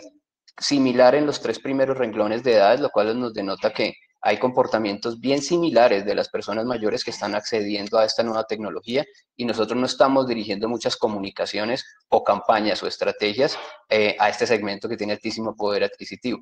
similar en los tres primeros renglones de edades, lo cual nos denota que hay comportamientos bien similares de las personas mayores que están accediendo a esta nueva tecnología y nosotros no estamos dirigiendo muchas comunicaciones o campañas o estrategias a este segmento que tiene altísimo poder adquisitivo.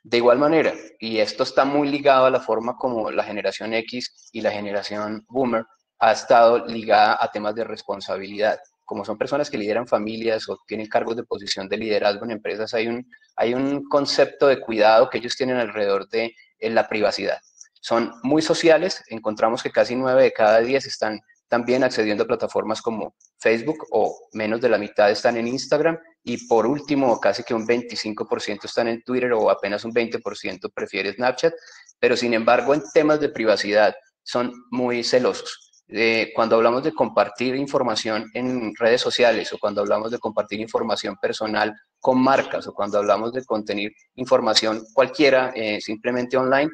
De igual manera, y esto está muy ligado a la forma como la generación X y la generación Boomer ha estado ligada a temas de responsabilidad. Como son personas que lideran familias o tienen cargos de posición de liderazgo en empresas, hay un concepto de cuidado que ellos tienen alrededor de la privacidad. Son muy sociales, encontramos que casi 9 de cada 10 están también accediendo a plataformas como Facebook o menos de la mitad están en Instagram y por último casi que un 25% están en Twitter o apenas un 20% prefiere Snapchat, pero sin embargo en temas de privacidad son muy celosos. Cuando hablamos de compartir información en redes sociales o cuando hablamos de compartir información personal con marcas o cuando hablamos de contener información cualquiera simplemente online,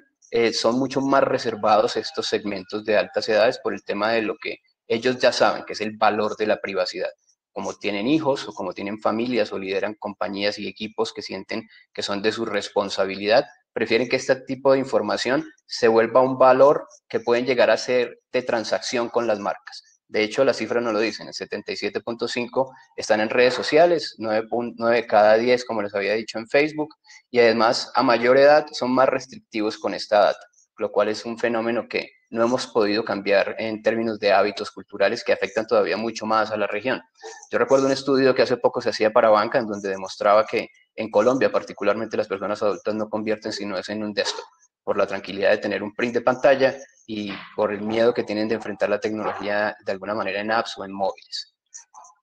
son mucho más reservados estos segmentos de altas edades por el tema de lo que ellos ya saben, que es el valor de la privacidad. Como tienen hijos o como tienen familias o lideran compañías y equipos que sienten que son de su responsabilidad, prefieren que este tipo de información se vuelva un valor que pueden llegar a ser de transacción con las marcas. De hecho, las cifras no lo dicen, el 77.5 están en redes sociales, 9 de cada 10, como les había dicho, en Facebook, y además a mayor edad son más restrictivos con esta data, lo cual es un fenómeno que no hemos podido cambiar en términos de hábitos culturales que afectan todavía mucho más a la región. Yo recuerdo un estudio que hace poco se hacía para banca en donde demostraba que en Colombia particularmente las personas adultas no convierten sino es en un desktop, por la tranquilidad de tener un print de pantalla y por el miedo que tienen de enfrentar la tecnología de alguna manera en apps o en móviles.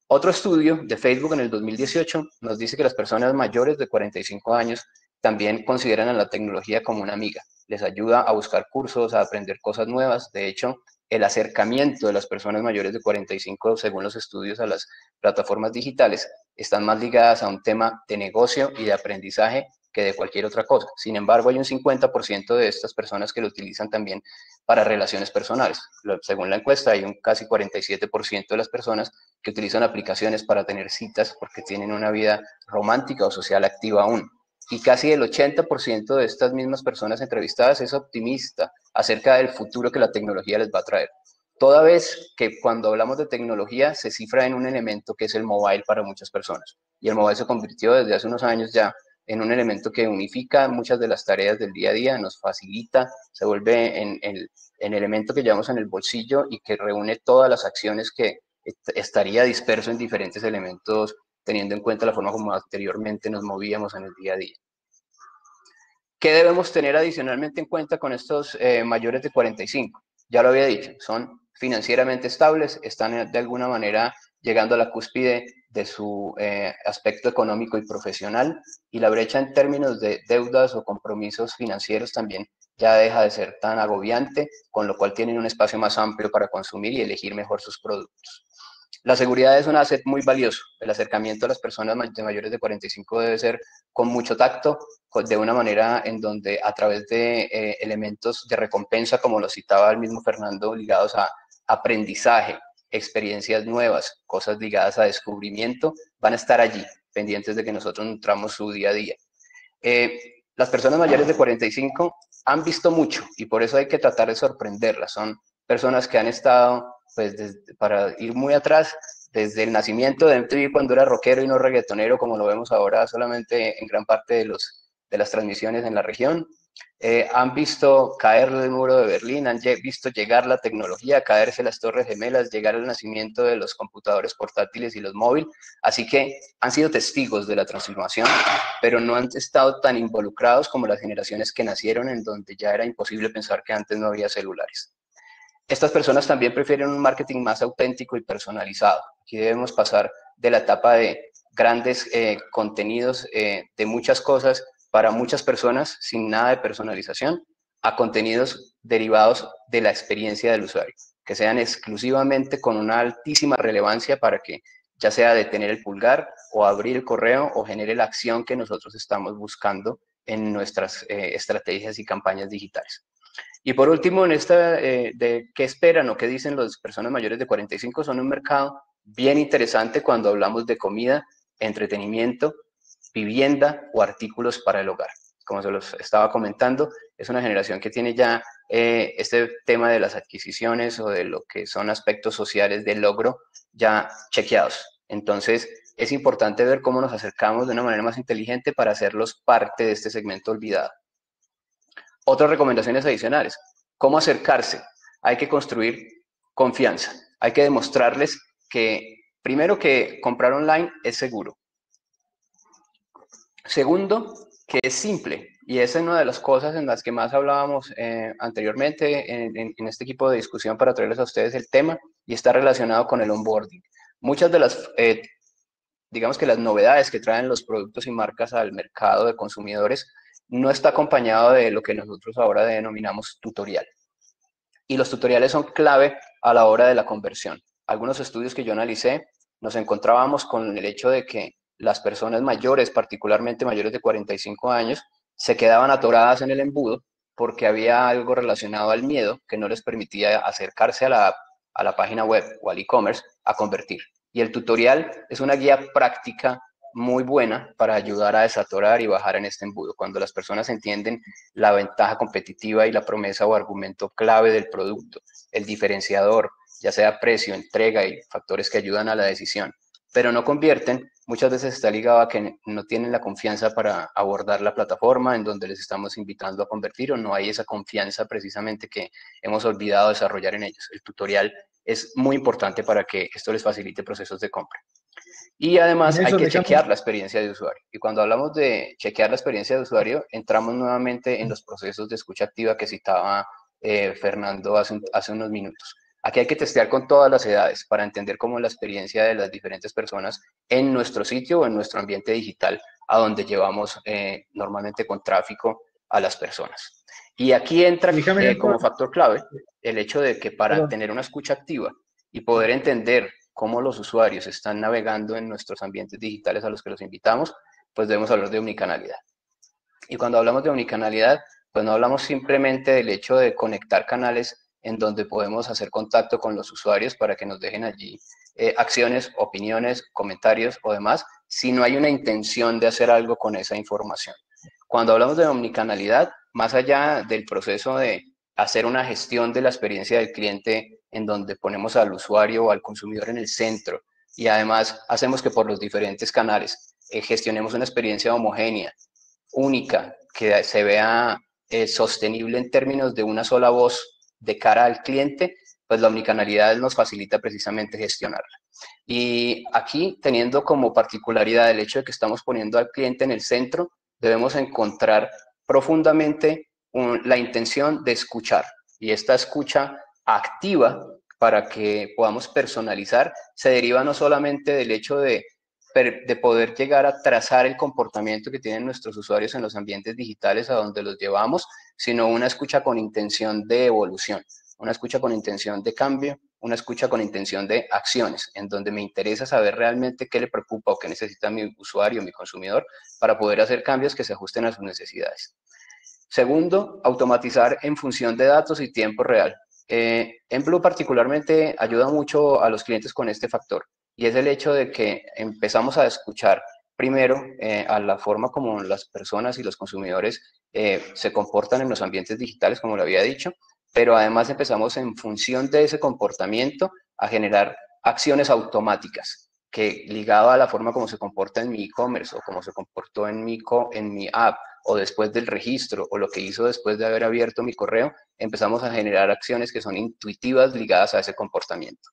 Otro estudio de Facebook en el 2018 nos dice que las personas mayores de 45 años también consideran a la tecnología como una amiga. Les ayuda a buscar cursos, a aprender cosas nuevas. De hecho, el acercamiento de las personas mayores de 45, según los estudios, a las plataformas digitales, están más ligadas a un tema de negocio y de aprendizaje que de cualquier otra cosa. Sin embargo, hay un 50% de estas personas que lo utilizan también para relaciones personales. Según la encuesta, hay un casi 47% de las personas que utilizan aplicaciones para tener citas porque tienen una vida romántica o social activa aún. Y casi el 80% de estas mismas personas entrevistadas es optimista acerca del futuro que la tecnología les va a traer. Toda vez que cuando hablamos de tecnología se cifra en un elemento que es el mobile para muchas personas. Y el mobile se convirtió desde hace unos años ya en un elemento que unifica muchas de las tareas del día a día, nos facilita, se vuelve en elemento que llevamos en el bolsillo y que reúne todas las acciones que estaría disperso en diferentes elementos teniendo en cuenta la forma como anteriormente nos movíamos en el día a día. ¿Qué debemos tener adicionalmente en cuenta con estos mayores de 45? Ya lo había dicho, son financieramente estables, están de alguna manera llegando a la cúspide de su aspecto económico y profesional, y la brecha en términos de deudas o compromisos financieros también ya deja de ser tan agobiante, con lo cual tienen un espacio más amplio para consumir y elegir mejor sus productos. La seguridad es un asset muy valioso. El acercamiento a las personas mayores de 45 debe ser con mucho tacto, de una manera en donde a través de elementos de recompensa, como lo citaba el mismo Fernando, ligados a aprendizaje, experiencias nuevas, cosas ligadas a descubrimiento, van a estar allí, pendientes de que nosotros nutramos su día a día. Las personas mayores de 45 han visto mucho y por eso hay que tratar de sorprenderlas. Son personas que han estado, pues, para ir muy atrás, desde el nacimiento de MTV cuando era rockero y no reggaetonero, como lo vemos ahora solamente en gran parte de las transmisiones en la región. Han visto caer el muro de Berlín, han visto llegar la tecnología, caerse las torres gemelas, llegar el nacimiento de los computadores portátiles y los móviles, así que han sido testigos de la transformación, pero no han estado tan involucrados como las generaciones que nacieron en donde ya era imposible pensar que antes no había celulares. Estas personas también prefieren un marketing más auténtico y personalizado. Aquí debemos pasar de la etapa de grandes contenidos de muchas cosas para muchas personas sin nada de personalización a contenidos derivados de la experiencia del usuario, que sean exclusivamente con una altísima relevancia para que ya sea detener el pulgar o abrir el correo o genere la acción que nosotros estamos buscando en nuestras estrategias y campañas digitales. Y por último, en esta de qué esperan o qué dicen las personas mayores de 45, son un mercado bien interesante cuando hablamos de comida, entretenimiento, vivienda o artículos para el hogar. Como se los estaba comentando, es una generación que tiene ya este tema de las adquisiciones o de lo que son aspectos sociales del logro ya chequeados. Entonces, es importante ver cómo nos acercamos de una manera más inteligente para hacerlos parte de este segmento olvidado. Otras recomendaciones adicionales. ¿Cómo acercarse? Hay que construir confianza. Hay que demostrarles que, primero, que comprar online es seguro. Segundo, que es simple. Y esa es una de las cosas en las que más hablábamos anteriormente en este equipo de discusión para traerles a ustedes el tema, y está relacionado con el onboarding. Muchas de las, digamos que las novedades que traen los productos y marcas al mercado de consumidores no está acompañado de lo que nosotros ahora denominamos tutorial. Y los tutoriales son clave a la hora de la conversión. Algunos estudios que yo analicé, nos encontrábamos con el hecho de que las personas mayores, particularmente mayores de 45 años, se quedaban atoradas en el embudo porque había algo relacionado al miedo que no les permitía acercarse a la página web o al e-commerce a convertir. Y el tutorial es una guía práctica muy buena para ayudar a desatorar y bajar en este embudo. Cuando las personas entienden la ventaja competitiva y la promesa o argumento clave del producto, el diferenciador, ya sea precio, entrega y factores que ayudan a la decisión, pero no convierten, muchas veces está ligado a que no tienen la confianza para abordar la plataforma en donde les estamos invitando a convertir, o no hay esa confianza precisamente que hemos olvidado desarrollar en ellos. El tutorial es muy importante para que esto les facilite procesos de compra. Y además hay que chequear la experiencia de usuario. Y cuando hablamos de chequear la experiencia de usuario, entramos nuevamente en los procesos de escucha activa que citaba Fernando hace unos minutos. Aquí hay que testear con todas las edades para entender cómo es la experiencia de las diferentes personas en nuestro sitio o en nuestro ambiente digital, a donde llevamos normalmente con tráfico a las personas. Y aquí entra como factor clave el hecho de que para tener una escucha activa y poder entender cómo los usuarios están navegando en nuestros ambientes digitales a los que los invitamos, pues debemos hablar de omnicanalidad. Y cuando hablamos de omnicanalidad, pues no hablamos simplemente del hecho de conectar canales en donde podemos hacer contacto con los usuarios para que nos dejen allí acciones, opiniones, comentarios o demás, sino hay una intención de hacer algo con esa información. Cuando hablamos de omnicanalidad, más allá del proceso de hacer una gestión de la experiencia del cliente en donde ponemos al usuario o al consumidor en el centro y además hacemos que por los diferentes canales gestionemos una experiencia homogénea, única, que se vea sostenible en términos de una sola voz de cara al cliente, pues la omnicanalidad nos facilita precisamente gestionarla. Y aquí, teniendo como particularidad el hecho de que estamos poniendo al cliente en el centro, debemos encontrar profundamente la intención de escuchar. Y esta escucha activa, para que podamos personalizar, se deriva no solamente del hecho de poder llegar a trazar el comportamiento que tienen nuestros usuarios en los ambientes digitales a donde los llevamos, sino una escucha con intención de evolución, una escucha con intención de cambio, una escucha con intención de acciones, en donde me interesa saber realmente qué le preocupa o qué necesita mi usuario, mi consumidor, para poder hacer cambios que se ajusten a sus necesidades. Segundo, automatizar en función de datos y tiempo real. Emblu particularmente ayuda mucho a los clientes con este factor, y es el hecho de que empezamos a escuchar primero a la forma como las personas y los consumidores se comportan en los ambientes digitales, como lo había dicho, pero además empezamos en función de ese comportamiento a generar acciones automáticas que, ligado a la forma como se comporta en mi e-commerce o como se comportó en mi app o después del registro o lo que hizo después de haber abierto mi correo, empezamos a generar acciones que son intuitivas ligadas a ese comportamiento.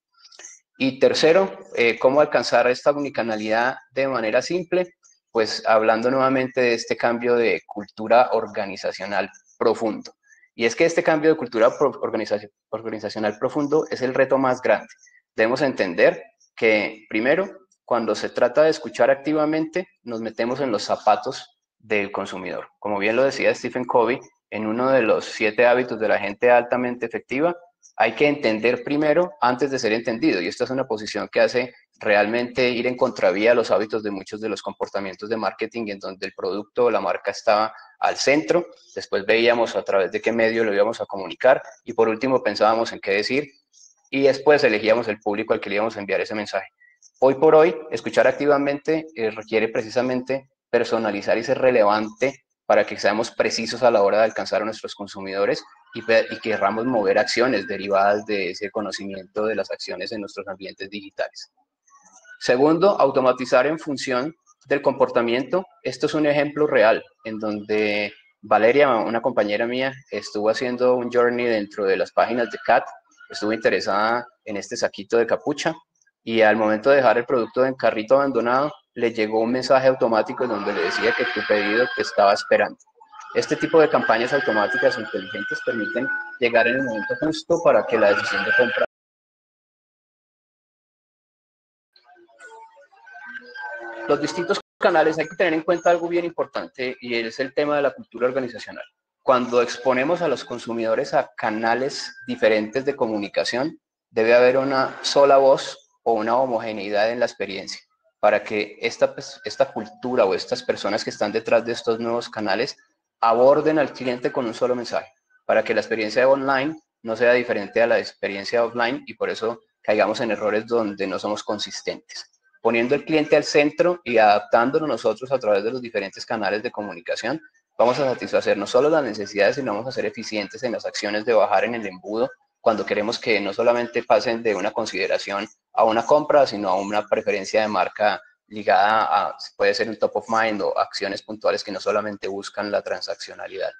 Y tercero, ¿cómo alcanzar esta omnicanalidad de manera simple? Pues hablando nuevamente de este cambio de cultura organizacional profundo. Y es que este cambio de cultura organizacional profundo es el reto más grande. Debemos entender que, primero, cuando se trata de escuchar activamente, nos metemos en los zapatos del consumidor. Como bien lo decía Stephen Covey, en uno de los 7 hábitos de la gente altamente efectiva, hay que entender primero antes de ser entendido, y esta es una posición que hace realmente ir en contravía a los hábitos de muchos de los comportamientos de marketing, en donde el producto o la marca estaba al centro, después veíamos a través de qué medio lo íbamos a comunicar, y por último pensábamos en qué decir, y después elegíamos el público al que le íbamos a enviar ese mensaje. Hoy por hoy, escuchar activamente requiere precisamente personalizar y ser relevante para que seamos precisos a la hora de alcanzar a nuestros consumidores y querramos mover acciones derivadas de ese conocimiento de las acciones en nuestros ambientes digitales. Segundo, automatizar en función del comportamiento. Esto es un ejemplo real en donde Valeria, una compañera mía, estuvo haciendo un journey dentro de las páginas de CAT, estuvo interesada en este saquito de capucha y al momento de dejar el producto en carrito abandonado, le llegó un mensaje automático en donde le decía que tu pedido te estaba esperando. Este tipo de campañas automáticas inteligentes permiten llegar en el momento justo para que la decisión de compra. Los distintos canales, hay que tener en cuenta algo bien importante y es el tema de la cultura organizacional. cuando exponemos a los consumidores a canales diferentes de comunicación, debe haber una sola voz o una homogeneidad en la experiencia, para que esta cultura o estas personas que están detrás de estos nuevos canales aborden al cliente con un solo mensaje, para que la experiencia online no sea diferente a la experiencia offline y por eso caigamos en errores donde no somos consistentes. Poniendo el cliente al centro y adaptándonos nosotros a través de los diferentes canales de comunicación, vamos a satisfacer no solo las necesidades, sino vamos a ser eficientes en las acciones de bajar en el embudo cuando queremos que no solamente pasen de una consideración a una compra, sino a una preferencia de marca ligada a, puede ser un top of mind o acciones puntuales que no solamente buscan la transaccionalidad.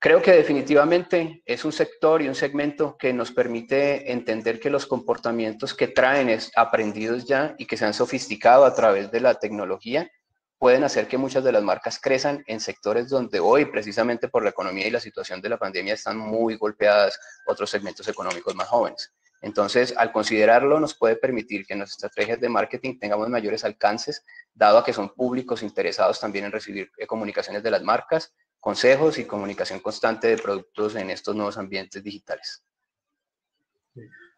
Creo que definitivamente es un sector y un segmento que nos permite entender que los comportamientos que traen aprendidos ya y que se han sofisticado a través de la tecnología pueden hacer que muchas de las marcas crezcan en sectores donde hoy, precisamente por la economía y la situación de la pandemia, están muy golpeadas otros segmentos económicos más jóvenes. Entonces, al considerarlo, nos puede permitir que en nuestras estrategias de marketing tengamos mayores alcances, dado a que son públicos interesados también en recibir comunicaciones de las marcas, consejos y comunicación constante de productos en estos nuevos ambientes digitales.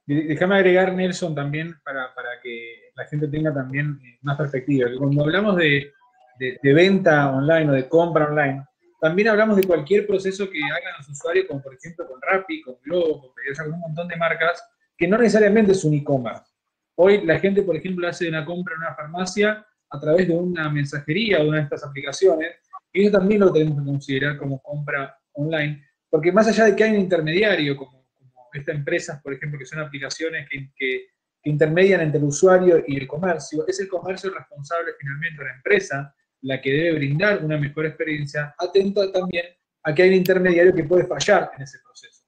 Déjame agregar, Nelson, también para que la gente tenga también más perspectiva. Que cuando hablamos de venta online o de compra online, también hablamos de cualquier proceso que hagan los usuarios, como por ejemplo con Rappi, con Globo, con Pedidos, con un montón de marcas, que no necesariamente es un e-commerce. Hoy la gente, por ejemplo, hace una compra en una farmacia a través de una mensajería o de una de estas aplicaciones, y eso también lo tenemos que considerar como compra online, porque más allá de que hay un intermediario, como estas empresas, por ejemplo, que son aplicaciones que intermedian entre el usuario y el comercio, es el comercio responsable finalmente, la empresa, la que debe brindar una mejor experiencia, atenta también a que hay un intermediario que puede fallar en ese proceso.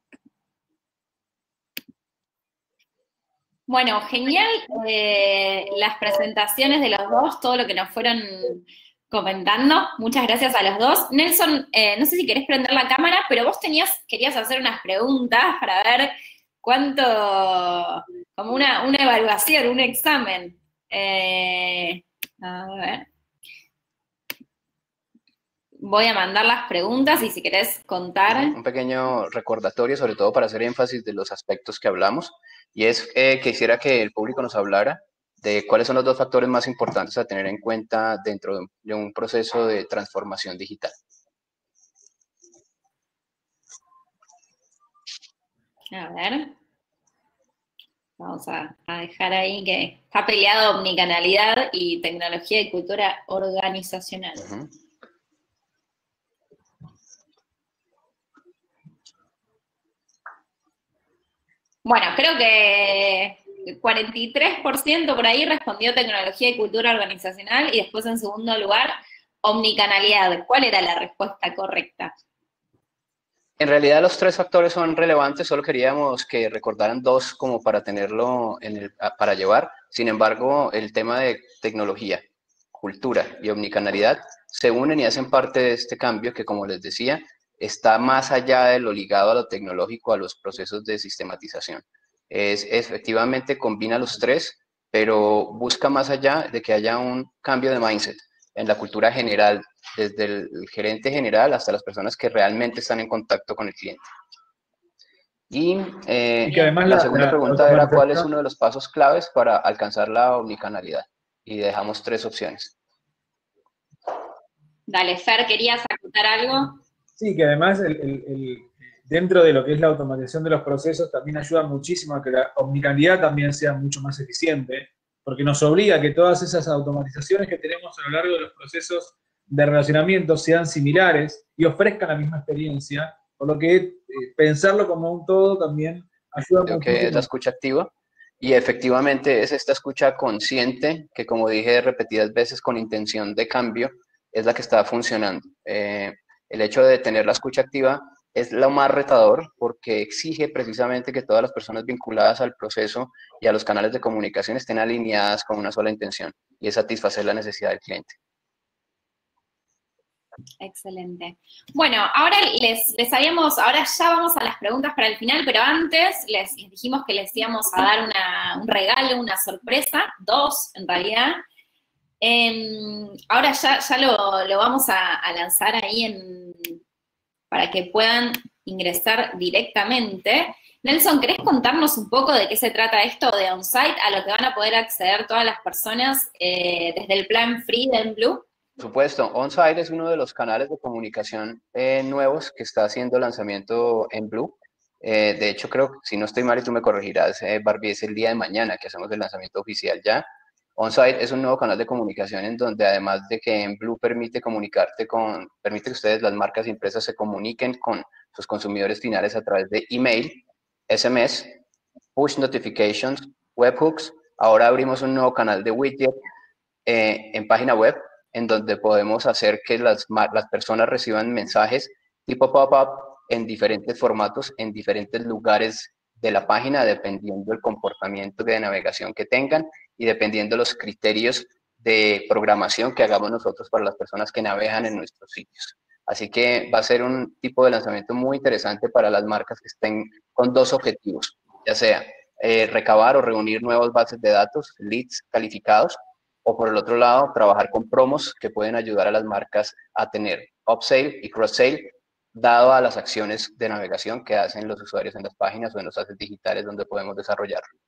Bueno, genial las presentaciones de los dos, todo lo que nos fueron comentando. Muchas gracias a los dos. Nelson, no sé si querés prender la cámara, pero vos querías hacer unas preguntas para ver cuánto, como una evaluación, un examen. A ver. Voy a mandar las preguntas y si querés contar. Un pequeño recordatorio, sobre todo para hacer énfasis de los aspectos que hablamos, y es quisiera que el público nos hablara de cuáles son los dos factores más importantes a tener en cuenta dentro de un proceso de transformación digital. A ver. Vamos a dejar ahí que está peleado omnicanalidad y tecnología y cultura organizacional. Uh-huh. Bueno, creo que el 43% por ahí respondió tecnología y cultura organizacional y después en segundo lugar, omnicanalidad. ¿Cuál era la respuesta correcta? En realidad los tres factores son relevantes, solo queríamos que recordaran dos como para tenerlo para llevar. Sin embargo, el tema de tecnología, cultura y omnicanalidad se unen y hacen parte de este cambio que, como les decía, está más allá de lo ligado a lo tecnológico, a los procesos de sistematización. Efectivamente combina los tres, pero busca más allá de que haya un cambio de mindset en la cultura general, desde el gerente general hasta las personas que realmente están en contacto con el cliente. Y que además la segunda pregunta era cuál es uno de los pasos claves para alcanzar la omnicanalidad. Y dejamos tres opciones. Dale, Fer, ¿querías acotar algo? Sí, que además dentro de lo que es la automatización de los procesos también ayuda muchísimo a que la omnicanalidad también sea mucho más eficiente, porque nos obliga a que todas esas automatizaciones que tenemos a lo largo de los procesos de relacionamiento sean similares y ofrezcan la misma experiencia, por lo que pensarlo como un todo también ayuda mucho. Que es la escucha activa, y efectivamente es esta escucha consciente, que como dije repetidas veces con intención de cambio, es la que está funcionando. El hecho de tener la escucha activa es lo más retador porque exige precisamente que todas las personas vinculadas al proceso y a los canales de comunicación estén alineadas con una sola intención, y es satisfacer la necesidad del cliente. Excelente. Bueno, ahora ahora ya vamos a las preguntas para el final, pero antes les dijimos que les íbamos a dar un regalo, una sorpresa, dos en realidad. Ahora ya lo vamos a lanzar ahí para que puedan ingresar directamente. Nelson, ¿querés contarnos un poco de qué se trata esto de on-site, a lo que van a poder acceder todas las personas desde el plan free de Blue? Por supuesto, on-site es uno de los canales de comunicación nuevos que está haciendo lanzamiento en Blue. De hecho, creo, si no estoy mal y tú me corregirás, Barbie, es el día de mañana que hacemos el lanzamiento oficial ya. On-site es un nuevo canal de comunicación en donde, además de que en Blue permite permite que ustedes, las marcas y empresas, se comuniquen con sus consumidores finales a través de email, SMS, push notifications, webhooks. Ahora abrimos un nuevo canal de widget en página web, en donde podemos hacer que las personas reciban mensajes tipo pop-up en diferentes formatos, en diferentes lugares de la página, dependiendo del comportamiento de navegación que tengan y dependiendo los criterios de programación que hagamos nosotros para las personas que navegan en nuestros sitios. Así que va a ser un tipo de lanzamiento muy interesante para las marcas que estén con dos objetivos, ya sea recabar o reunir nuevas bases de datos, leads calificados, o por el otro lado, trabajar con promos que pueden ayudar a las marcas a tener upsell y cross-sale, dado a las acciones de navegación que hacen los usuarios en las páginas o en los assets digitales donde podemos desarrollarlo.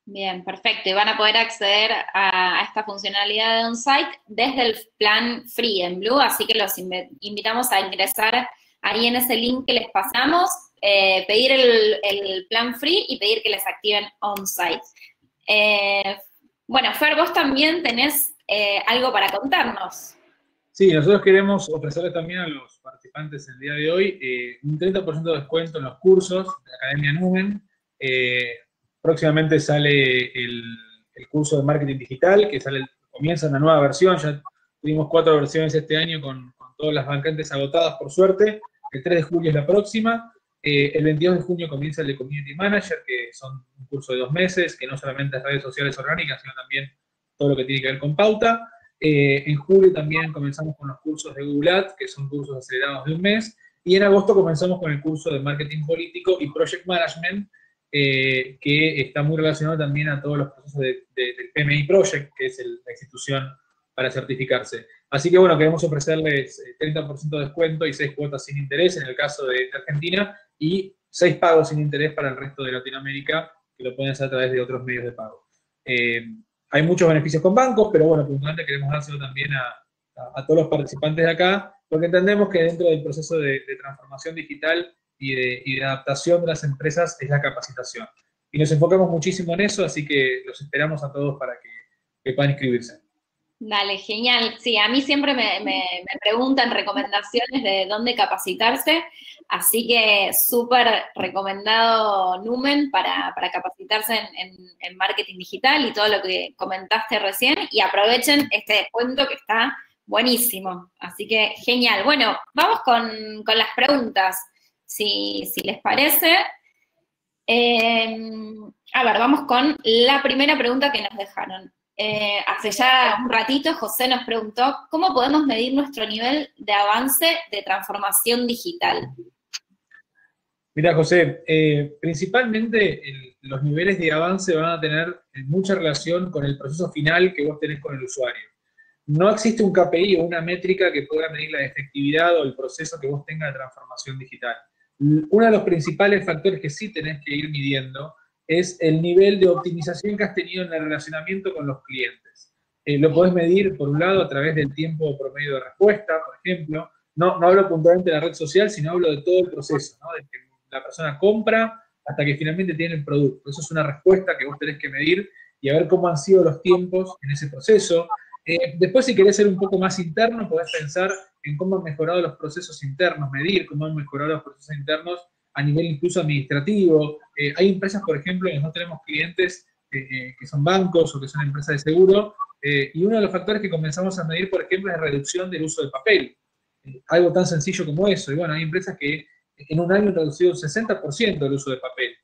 Bien, perfecto. Y van a poder acceder a esta funcionalidad de on-site desde el plan free en Blue, así que los invitamos a ingresar ahí en ese link que les pasamos, pedir el plan free y pedir que les activen on-site. Bueno, Fer, vos también tenés algo para contarnos. Sí, nosotros queremos ofrecerles también a los participantes el día de hoy un 30% de descuento en los cursos de la Academia Numen. Próximamente sale el curso de marketing digital, que comienza una nueva versión. Ya tuvimos 4 versiones este año con todas las vacantes agotadas, por suerte. El 3 de julio es la próxima. El 22 de junio comienza el de Community Manager, que son un curso de 2 meses, que no solamente es redes sociales orgánicas, sino también todo lo que tiene que ver con pauta. En julio también comenzamos con los cursos de Google Ads, que son cursos acelerados de 1 mes. Y en agosto comenzamos con el curso de marketing político y project management, que está muy relacionado también a todos los procesos del PMI Project, que es la institución para certificarse. Así que bueno, queremos ofrecerles 30% de descuento y 6 cuotas sin interés en el caso de Argentina y 6 pagos sin interés para el resto de Latinoamérica, que lo pueden hacer a través de otros medios de pago. Hay muchos beneficios con bancos, pero bueno, puntualmente queremos dárselo también a todos los participantes de acá, porque entendemos que dentro del proceso de transformación digital y de adaptación de las empresas es la capacitación. Y nos enfocamos muchísimo en eso, así que los esperamos a todos para que puedan inscribirse. Dale, genial. Sí, a mí siempre me preguntan recomendaciones de dónde capacitarse, así que súper recomendado Numen para capacitarse en marketing digital y todo lo que comentaste recién, y aprovechen este descuento que está buenísimo. Así que genial. Bueno, vamos con las preguntas, si les parece. A ver, vamos con la primera pregunta que nos dejaron. Hace ya un ratito José nos preguntó, ¿cómo podemos medir nuestro nivel de avance de transformación digital? Mira, José, principalmente los niveles de avance van a tener mucha relación con el proceso final que vos tenés con el usuario. No existe un KPI o una métrica que pueda medir la efectividad o el proceso que vos tengas de transformación digital. Uno de los principales factores que sí tenés que ir midiendo es el nivel de optimización que has tenido en el relacionamiento con los clientes. Lo podés medir, por un lado, a través del tiempo promedio de respuesta, por ejemplo. No hablo puntualmente de la red social, sino hablo de todo el proceso, ¿no? De que la persona compra hasta que finalmente tiene el producto. Eso es una respuesta que vos tenés que medir y a ver cómo han sido los tiempos en ese proceso. Después, si querés ser un poco más interno, podés pensar en cómo han mejorado los procesos internos, medir cómo han mejorado los procesos internos a nivel incluso administrativo. Hay empresas, por ejemplo, que no tenemos clientes que son bancos o que son empresas de seguro, y uno de los factores que comenzamos a medir, por ejemplo, es la reducción del uso de papel. Algo tan sencillo como eso. Y bueno, hay empresas que en un año han reducido un 60% el uso de papel.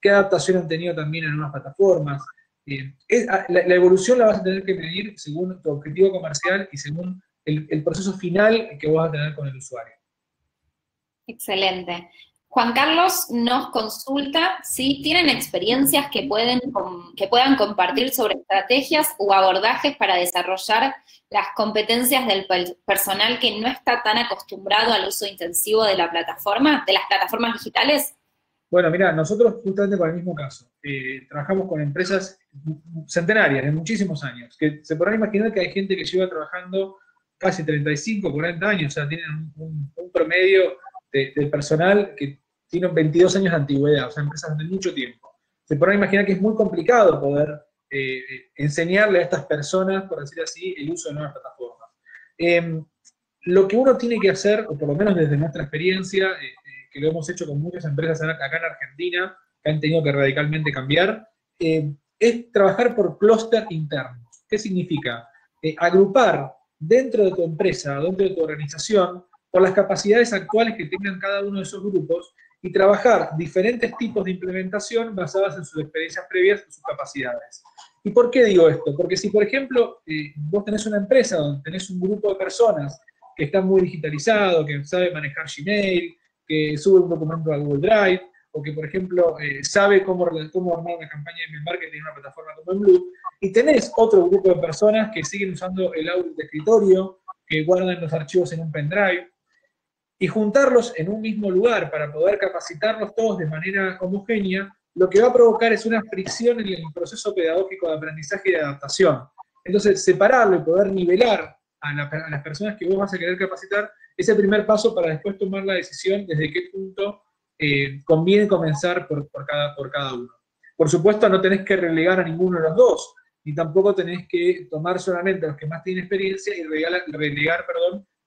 ¿Qué adaptación han tenido también en nuevas plataformas? La evolución la vas a tener que medir según tu objetivo comercial y según el proceso final que vas a tener con el usuario. Excelente. Juan Carlos nos consulta si tienen experiencias que puedan compartir sobre estrategias o abordajes para desarrollar las competencias del personal que no está tan acostumbrado al uso intensivo de la plataforma, de las plataformas digitales. Bueno, mira, nosotros justamente con el mismo caso, trabajamos con empresas centenarias de muchísimos años, que se podrán imaginar que hay gente que lleva trabajando casi 35, 40 años, o sea, tienen un promedio de personal que tiene 22 años de antigüedad, o sea, empresas de mucho tiempo. Se podrán imaginar que es muy complicado poder enseñarle a estas personas, por decir así, el uso de nuevas plataformas. Lo que uno tiene que hacer, o por lo menos desde nuestra experiencia, que lo hemos hecho con muchas empresas acá en Argentina, que han tenido que radicalmente cambiar, es trabajar por clúster internos. ¿Qué significa? Agrupar dentro de tu empresa, dentro de tu organización, por las capacidades actuales que tengan cada uno de esos grupos y trabajar diferentes tipos de implementación basadas en sus experiencias previas y sus capacidades. ¿Y por qué digo esto? Porque si, por ejemplo, vos tenés una empresa donde tenés un grupo de personas que está muy digitalizado, que sabe manejar Gmail, que sube un documento a Google Drive, o que, por ejemplo, sabe cómo armar una campaña de email marketing en una plataforma como Blue, y tenés otro grupo de personas que siguen usando el Outlook de escritorio, que guardan los archivos en un pendrive, y juntarlos en un mismo lugar para poder capacitarlos todos de manera homogénea, lo que va a provocar es una fricción en el proceso pedagógico de aprendizaje y de adaptación. Entonces, separarlo y poder nivelar a las personas que vos vas a querer capacitar es el primer paso para después tomar la decisión desde qué punto conviene comenzar por cada uno. Por supuesto, no tenés que relegar a ninguno de los dos, ni tampoco tenés que tomar solamente a los que más tienen experiencia y relegar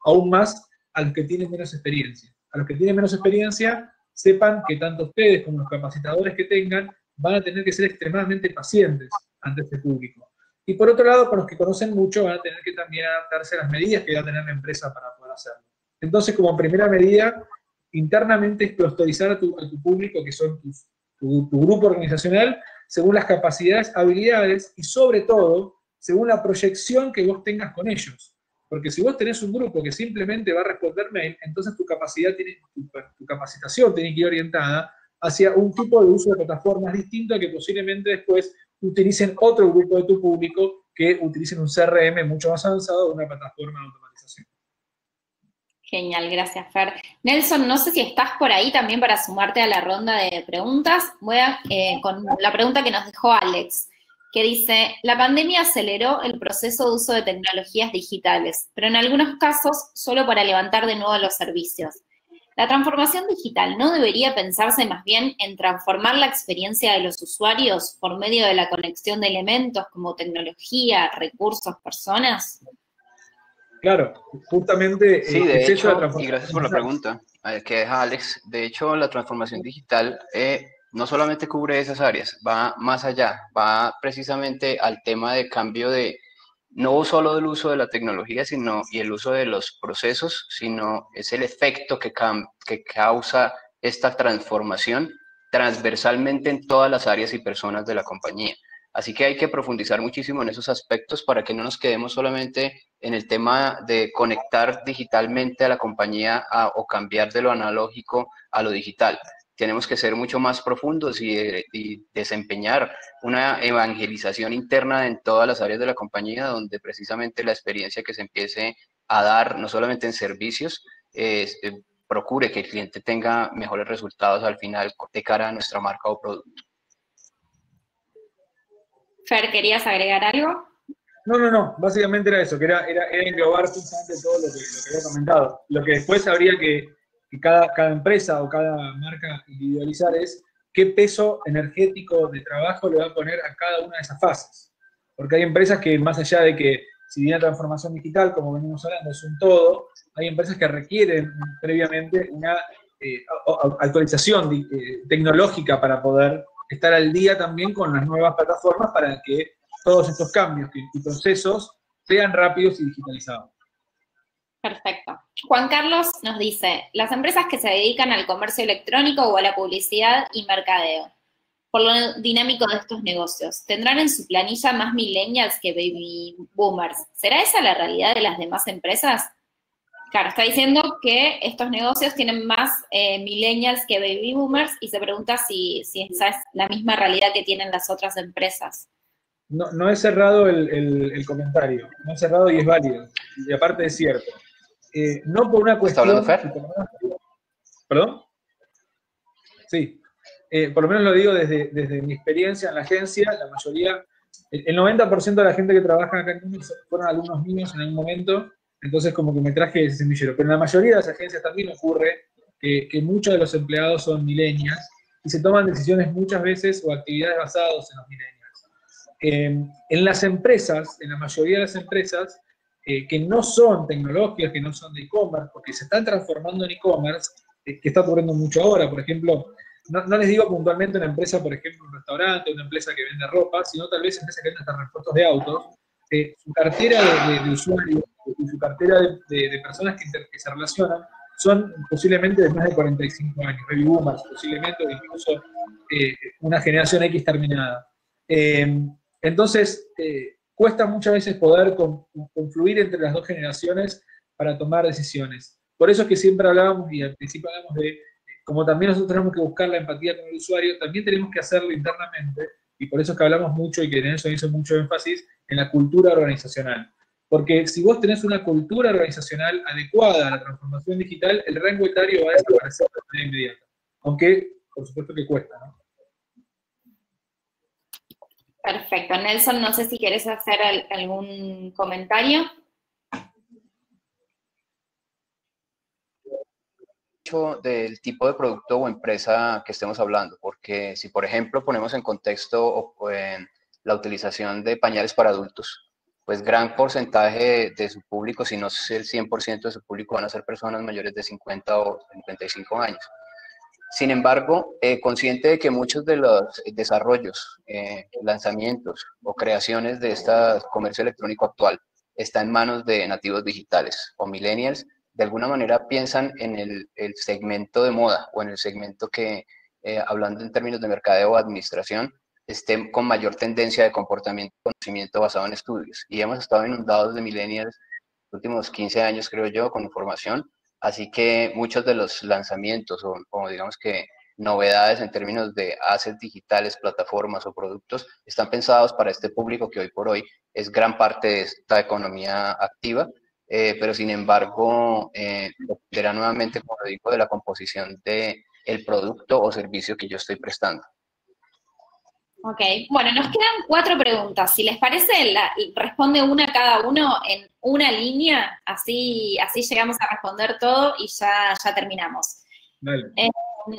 aún más a los que tienen menos experiencia. A los que tienen menos experiencia, sepan que tanto ustedes como los capacitadores que tengan van a tener que ser extremadamente pacientes ante este público. Y por otro lado, con los que conocen mucho, van a tener que también adaptarse a las medidas que va a tener la empresa para poder hacerlo. Entonces, como primera medida, internamente es clusterizar a tu público, que son tu grupo organizacional, según las capacidades, habilidades y sobre todo, según la proyección que vos tengas con ellos. Porque si vos tenés un grupo que simplemente va a responder mail, entonces tu capacitación tiene que ir orientada hacia un tipo de uso de plataformas distinto a que posiblemente después utilicen otro grupo de tu público que utilicen un CRM mucho más avanzado o una plataforma de automatización. Genial, gracias, Fer. Nelson, no sé si estás por ahí también para sumarte a la ronda de preguntas. Voy con la pregunta que nos dejó Alex, que dice, la pandemia aceleró el proceso de uso de tecnologías digitales, pero en algunos casos solo para levantar de nuevo los servicios. La transformación digital no debería pensarse más bien en transformar la experiencia de los usuarios por medio de la conexión de elementos como tecnología, recursos, personas. Claro, justamente sí, de hecho, y gracias por la pregunta que deja Alex. De hecho, la transformación digital no solamente cubre esas áreas, va más allá, va precisamente al tema de cambio de, no solo del uso de la tecnología y el uso de los procesos, sino es el efecto que causa esta transformación transversalmente en todas las áreas y personas de la compañía. Así que hay que profundizar muchísimo en esos aspectos para que no nos quedemos solamente en el tema de conectar digitalmente a la compañía o cambiar de lo analógico a lo digital. Tenemos que ser mucho más profundos y desempeñar una evangelización interna en todas las áreas de la compañía, donde precisamente la experiencia que se empiece a dar, no solamente en servicios, procure que el cliente tenga mejores resultados al final de cara a nuestra marca o producto. Fer, ¿querías agregar algo? No, básicamente era eso, que era englobar justamente todo lo que había comentado. Lo que después habría que cada empresa o cada marca individualizar es qué peso energético de trabajo le va a poner a cada una de esas fases. Porque hay empresas que, más allá de que, si bien la transformación digital, como venimos hablando, es un todo, hay empresas que requieren previamente una actualización tecnológica para poder estar al día también con las nuevas plataformas para que todos estos cambios y procesos sean rápidos y digitalizados. Perfecto. Juan Carlos nos dice, las empresas que se dedican al comercio electrónico o a la publicidad y mercadeo, por lo dinámico de estos negocios, ¿tendrán en su planilla más millennials que baby boomers? ¿Será esa la realidad de las demás empresas? Claro, está diciendo que estos negocios tienen más millennials que baby boomers y se pregunta si esa es la misma realidad que tienen las otras empresas. No, no he cerrado el comentario, no he cerrado y es válido, y aparte es cierto. No por una ¿Está hablando cuestión... Fer? ¿Perdón? Sí. Por lo menos lo digo desde mi experiencia en la agencia, la mayoría, el 90% de la gente que trabaja acá en Núñez fueron alumnos míos en algún momento, entonces como que me traje ese semillero. Pero en la mayoría de las agencias también ocurre que muchos de los empleados son millennials y se toman decisiones muchas veces o actividades basadas en los millennials. En las empresas, en la mayoría de las empresas, que no son tecnológicas, que no son de e-commerce, porque se están transformando en e-commerce, que está ocurriendo mucho ahora, por ejemplo, no les digo puntualmente una empresa, por ejemplo, un restaurante, una empresa que vende ropa, sino tal vez empresas que venden hasta repuestos de autos, su cartera de usuarios y su cartera de personas que se relacionan son posiblemente de más de 45 años, baby boomers posiblemente, o incluso una generación X terminada. Entonces, cuesta muchas veces poder confluir entre las dos generaciones para tomar decisiones. Por eso es que siempre hablábamos, y al principio hablamos de, como también nosotros tenemos que buscar la empatía con el usuario, también tenemos que hacerlo internamente, y por eso es que hablamos mucho, y que en eso hizo mucho énfasis, en la cultura organizacional. Porque si vos tenés una cultura organizacional adecuada a la transformación digital, el rango etario va a desaparecer de manera inmediata. Aunque, por supuesto que cuesta, ¿no? Perfecto. Nelson, no sé si quieres hacer algún comentario. Del tipo de producto o empresa que estemos hablando, porque si por ejemplo ponemos en contexto en la utilización de pañales para adultos, pues gran porcentaje de su público, si no es el 100% de su público, van a ser personas mayores de 50 o 55 años. Sin embargo, consciente de que muchos de los desarrollos, lanzamientos o creaciones de este comercio electrónico actual está en manos de nativos digitales o millennials, de alguna manera piensan en el segmento de moda o en el segmento que, hablando en términos de mercadeo o administración, esté con mayor tendencia de comportamiento y conocimiento basado en estudios. Y hemos estado inundados de millennials los últimos 15 años, creo yo, con información. Así que muchos de los lanzamientos o digamos que novedades en términos de assets digitales, plataformas o productos están pensados para este público que hoy por hoy es gran parte de esta economía activa, pero sin embargo dependerá nuevamente, como lo digo, de la composición del producto o servicio que yo estoy prestando. Ok, bueno, nos quedan 4 preguntas. Si les parece, responde una cada uno en una línea, así llegamos a responder todo y ya terminamos. Dale.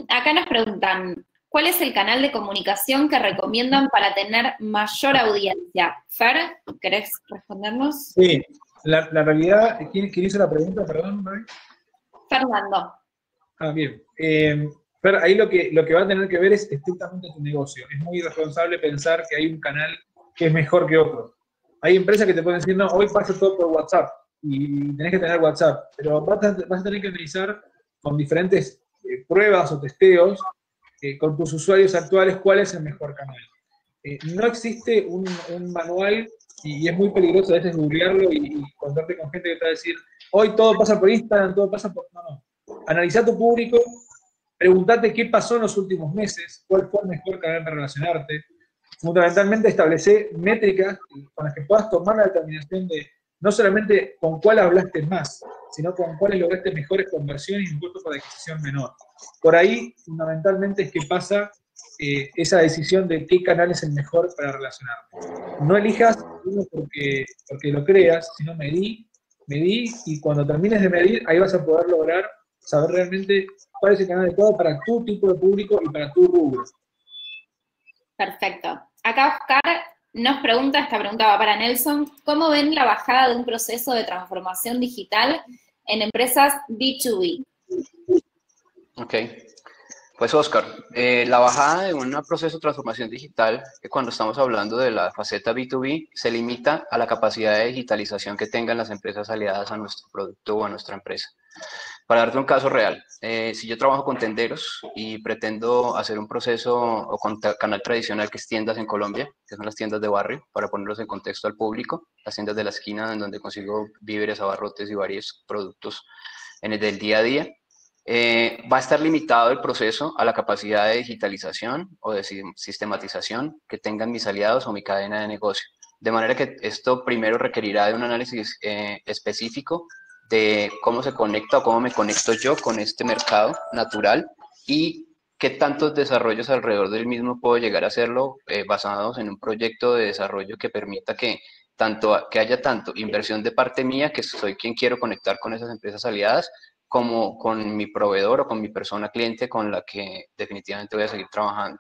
Acá nos preguntan, ¿cuál es el canal de comunicación que recomiendan para tener mayor audiencia? Fer, ¿querés respondernos? Sí, la realidad, ¿quién hizo la pregunta? Perdón, Mari. Fernando. Ah, bien. Pero ahí lo que va a tener que ver es estrictamente tu negocio. Es muy irresponsable pensar que hay un canal que es mejor que otro. Hay empresas que te pueden decir, no, hoy pasa todo por WhatsApp y tenés que tener WhatsApp, pero vas a tener que analizar con diferentes pruebas o testeos con tus usuarios actuales cuál es el mejor canal. No existe un manual y es muy peligroso a veces googlearlo y contarte con gente que te va a decir, hoy todo pasa por Instagram, todo pasa por... No. Analiza tu público, preguntate qué pasó en los últimos meses, cuál fue el mejor canal para relacionarte. Fundamentalmente establecer métricas con las que puedas tomar la determinación de no solamente con cuál hablaste más, sino con cuáles lograste mejores conversiones y un costo por adquisición menor. Por ahí, fundamentalmente, es que pasa esa decisión de qué canal es el mejor para relacionarte. No elijas uno porque lo creas, sino medí, y cuando termines de medir, ahí vas a poder lograr saber realmente cuál es el canal adecuado para tu tipo de público y para tu rubro. Perfecto. Acá Oscar nos pregunta, esta pregunta va para Nelson, ¿cómo ven la bajada de un proceso de transformación digital en empresas B2B? Ok. Pues Oscar, la bajada de un proceso de transformación digital, que cuando estamos hablando de la faceta B2B, se limita a la capacidad de digitalización que tengan las empresas aliadas a nuestro producto o a nuestra empresa. Para darte un caso real, si yo trabajo con tenderos y pretendo hacer un proceso o con canal tradicional que es tiendas en Colombia, que son las tiendas de barrio, para ponerlos en contexto al público, las tiendas de la esquina en donde consigo víveres, abarrotes y varios productos en el del día a día, va a estar limitado el proceso a la capacidad de digitalización o de sistematización que tengan mis aliados o mi cadena de negocio. De manera que esto primero requerirá de un análisis específico de cómo se conecta o cómo me conecto yo con este mercado natural y qué tantos desarrollos alrededor del mismo puedo llegar a hacerlo basados en un proyecto de desarrollo que permita que haya tanto inversión de parte mía, que soy quien quiero conectar con esas empresas aliadas, como con mi proveedor o con mi persona cliente con la que definitivamente voy a seguir trabajando.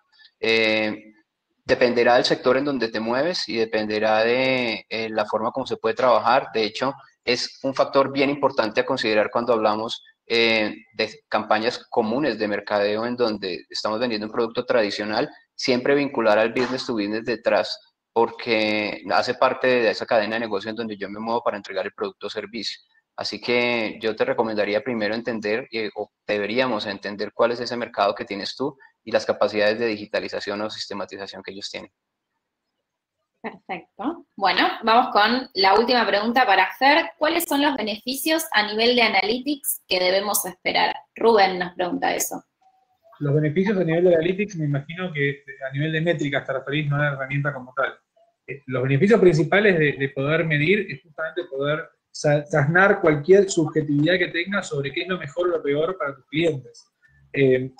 Dependerá del sector en donde te mueves y dependerá de la forma como se puede trabajar. De hecho, es un factor bien importante a considerar cuando hablamos de campañas comunes de mercadeo en donde estamos vendiendo un producto tradicional, siempre vincular al business to business detrás, porque hace parte de esa cadena de negocio en donde yo me muevo para entregar el producto o servicio. Así que yo te recomendaría primero entender, o deberíamos entender cuál es ese mercado que tienes tú y las capacidades de digitalización o sistematización que ellos tienen. Perfecto. Bueno, vamos con la última pregunta para hacer. ¿Cuáles son los beneficios a nivel de analytics que debemos esperar? Rubén nos pregunta eso. Los beneficios a nivel de analytics, me imagino que a nivel de métricas te referís, no a la herramienta como tal. Los beneficios principales de poder medir es justamente poder trasnar cualquier subjetividad que tengas sobre qué es lo mejor o lo peor para tus clientes.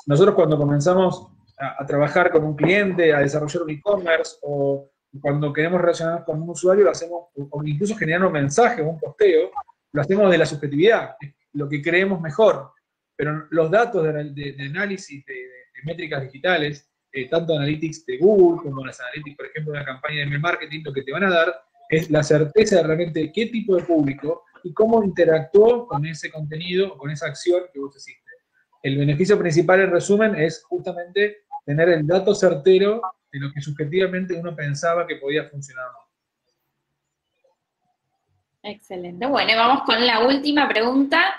Nosotros cuando comenzamos a trabajar con un cliente, a desarrollar un e-commerce, o cuando queremos relacionarnos con un usuario, lo hacemos, o incluso generar un mensaje o un posteo, lo hacemos de la subjetividad, lo que creemos mejor. Pero los datos de análisis de métricas digitales, tanto analytics de Google como las analytics, por ejemplo, de una campaña de email marketing, lo que te van a dar es la certeza de realmente qué tipo de público y cómo interactuó con ese contenido o con esa acción que vos hiciste. El beneficio principal, en resumen, es justamente tener el dato certero de lo que subjetivamente uno pensaba que podía funcionar o no. Excelente. Bueno, y vamos con la última pregunta.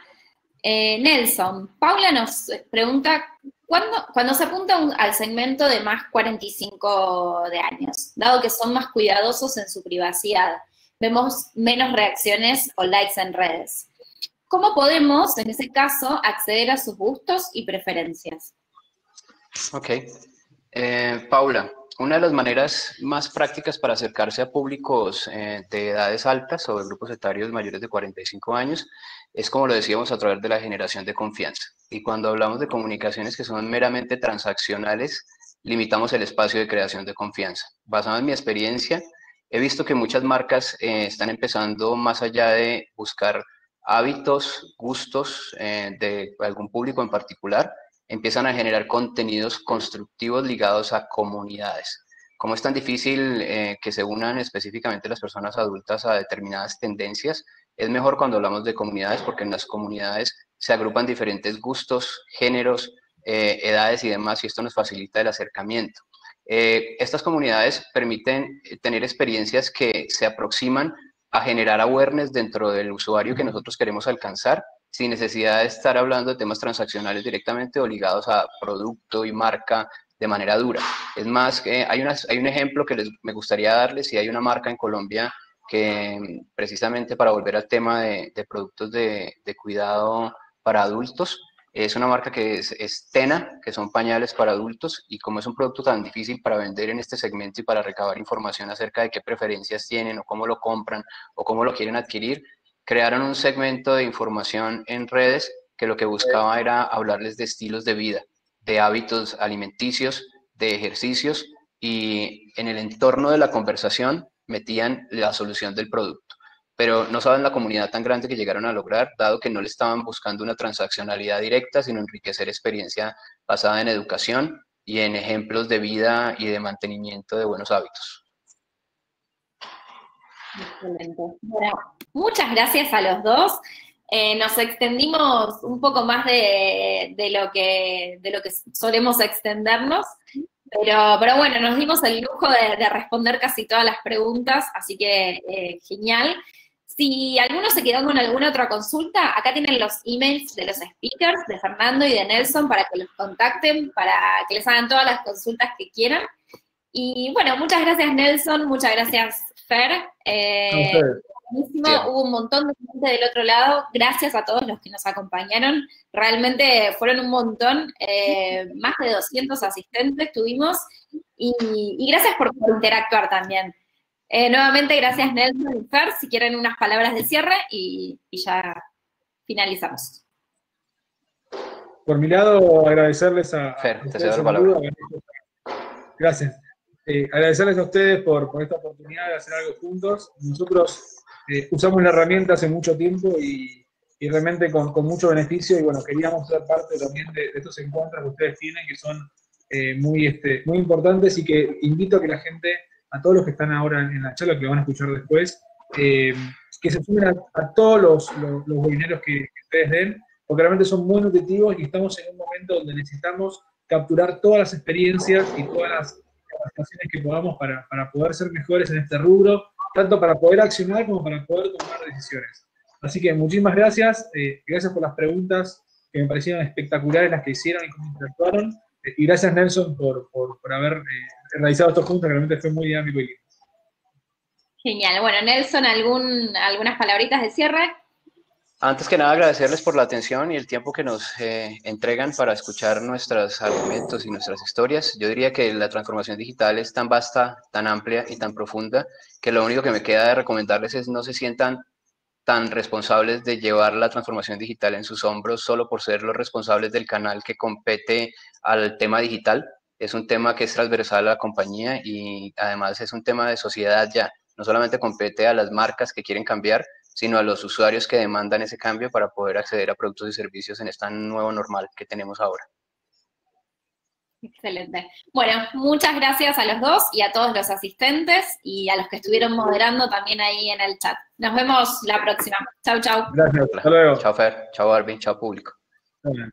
Nelson, Paula nos pregunta, cuando se apunta al segmento de más 45 de años, dado que son más cuidadosos en su privacidad, vemos menos reacciones o likes en redes, ¿cómo podemos, en ese caso, acceder a sus gustos y preferencias? Ok. Paula, una de las maneras más prácticas para acercarse a públicos de edades altas o de grupos etarios mayores de 45 años es, como lo decíamos, a través de la generación de confianza. Y cuando hablamos de comunicaciones que son meramente transaccionales, limitamos el espacio de creación de confianza. Basado en mi experiencia, he visto que muchas marcas están empezando, más allá de buscar hábitos, gustos de algún público en particular, empiezan a generar contenidos constructivos ligados a comunidades. Como es tan difícil que se unan específicamente las personas adultas a determinadas tendencias, es mejor cuando hablamos de comunidades, porque en las comunidades se agrupan diferentes gustos, géneros, edades y demás, y esto nos facilita el acercamiento. Estas comunidades permiten tener experiencias que se aproximan a generar awareness dentro del usuario que nosotros queremos alcanzar, sin necesidad de estar hablando de temas transaccionales directamente o ligados a producto y marca de manera dura. Es más, hay un ejemplo que me gustaría darles, y hay una marca en Colombia que precisamente, para volver al tema de productos de cuidado para adultos, es una marca que es Tena, que son pañales para adultos, y como es un producto tan difícil para vender en este segmento y para recabar información acerca de qué preferencias tienen o cómo lo compran o cómo lo quieren adquirir, crearon un segmento de información en redes que lo que buscaba era hablarles de estilos de vida, de hábitos alimenticios, de ejercicios, y en el entorno de la conversación metían la solución del producto. Pero no saben la comunidad tan grande que llegaron a lograr, dado que no le estaban buscando una transaccionalidad directa, sino enriquecer experiencia basada en educación y en ejemplos de vida y de mantenimiento de buenos hábitos. Excelente. Bueno, muchas gracias a los dos. Nos extendimos un poco más de lo que solemos extendernos, pero bueno, nos dimos el lujo de responder casi todas las preguntas, así que genial. Si alguno se quedó con alguna otra consulta, acá tienen los emails de los speakers, de Fernando y de Nelson, para que los contacten, para que les hagan todas las consultas que quieran. Y bueno, muchas gracias Nelson, muchas gracias Fer. Buenísimo, Sí. hubo un montón de gente del otro lado, gracias a todos los que nos acompañaron, realmente fueron un montón, más de 200 asistentes tuvimos, y gracias por interactuar también. Nuevamente, gracias Nelson y Fer, si quieren unas palabras de cierre, y ya finalizamos. Por mi lado, agradecerles a Fer, te ustedes. cedo la palabra. Gracias. Agradecerles a ustedes por esta oportunidad de hacer algo juntos. Nosotros usamos la herramienta hace mucho tiempo y realmente con mucho beneficio, y bueno, queríamos ser parte también de estos encuentros que ustedes tienen, que son muy importantes, y que invito a que la gente, a todos los que están ahora en la charla, que lo van a escuchar después, que se sumen a todos los webinarios que ustedes den, porque realmente son muy nutritivos y estamos en un momento donde necesitamos capturar todas las experiencias y todas las capacitaciones que podamos para poder ser mejores en este rubro, tanto para poder accionar como para poder tomar decisiones. Así que muchísimas gracias, gracias por las preguntas que me parecieron espectaculares, las que hicieron y cómo interactuaron, y gracias Nelson por haber realizado estos puntos, que realmente fue muy dinámico y lindo. Genial. Bueno, Nelson, algunas palabritas de cierre. Antes que nada, agradecerles por la atención y el tiempo que nos entregan para escuchar nuestros argumentos y nuestras historias. Yo diría que la transformación digital es tan vasta, tan amplia y tan profunda, que lo único que me queda de recomendarles es no se sientan tan responsables de llevar la transformación digital en sus hombros solo por ser los responsables del canal que compete al tema digital. Es un tema que es transversal a la compañía y además es un tema de sociedad ya. No solamente compete a las marcas que quieren cambiar, sino a los usuarios que demandan ese cambio para poder acceder a productos y servicios en esta nuevo normal que tenemos ahora. Excelente. Bueno, muchas gracias a los dos y a todos los asistentes y a los que estuvieron moderando también ahí en el chat. Nos vemos la próxima. Chau, chau. Gracias, hasta luego. Chao Fer, chao Barbie, chao público. Bueno.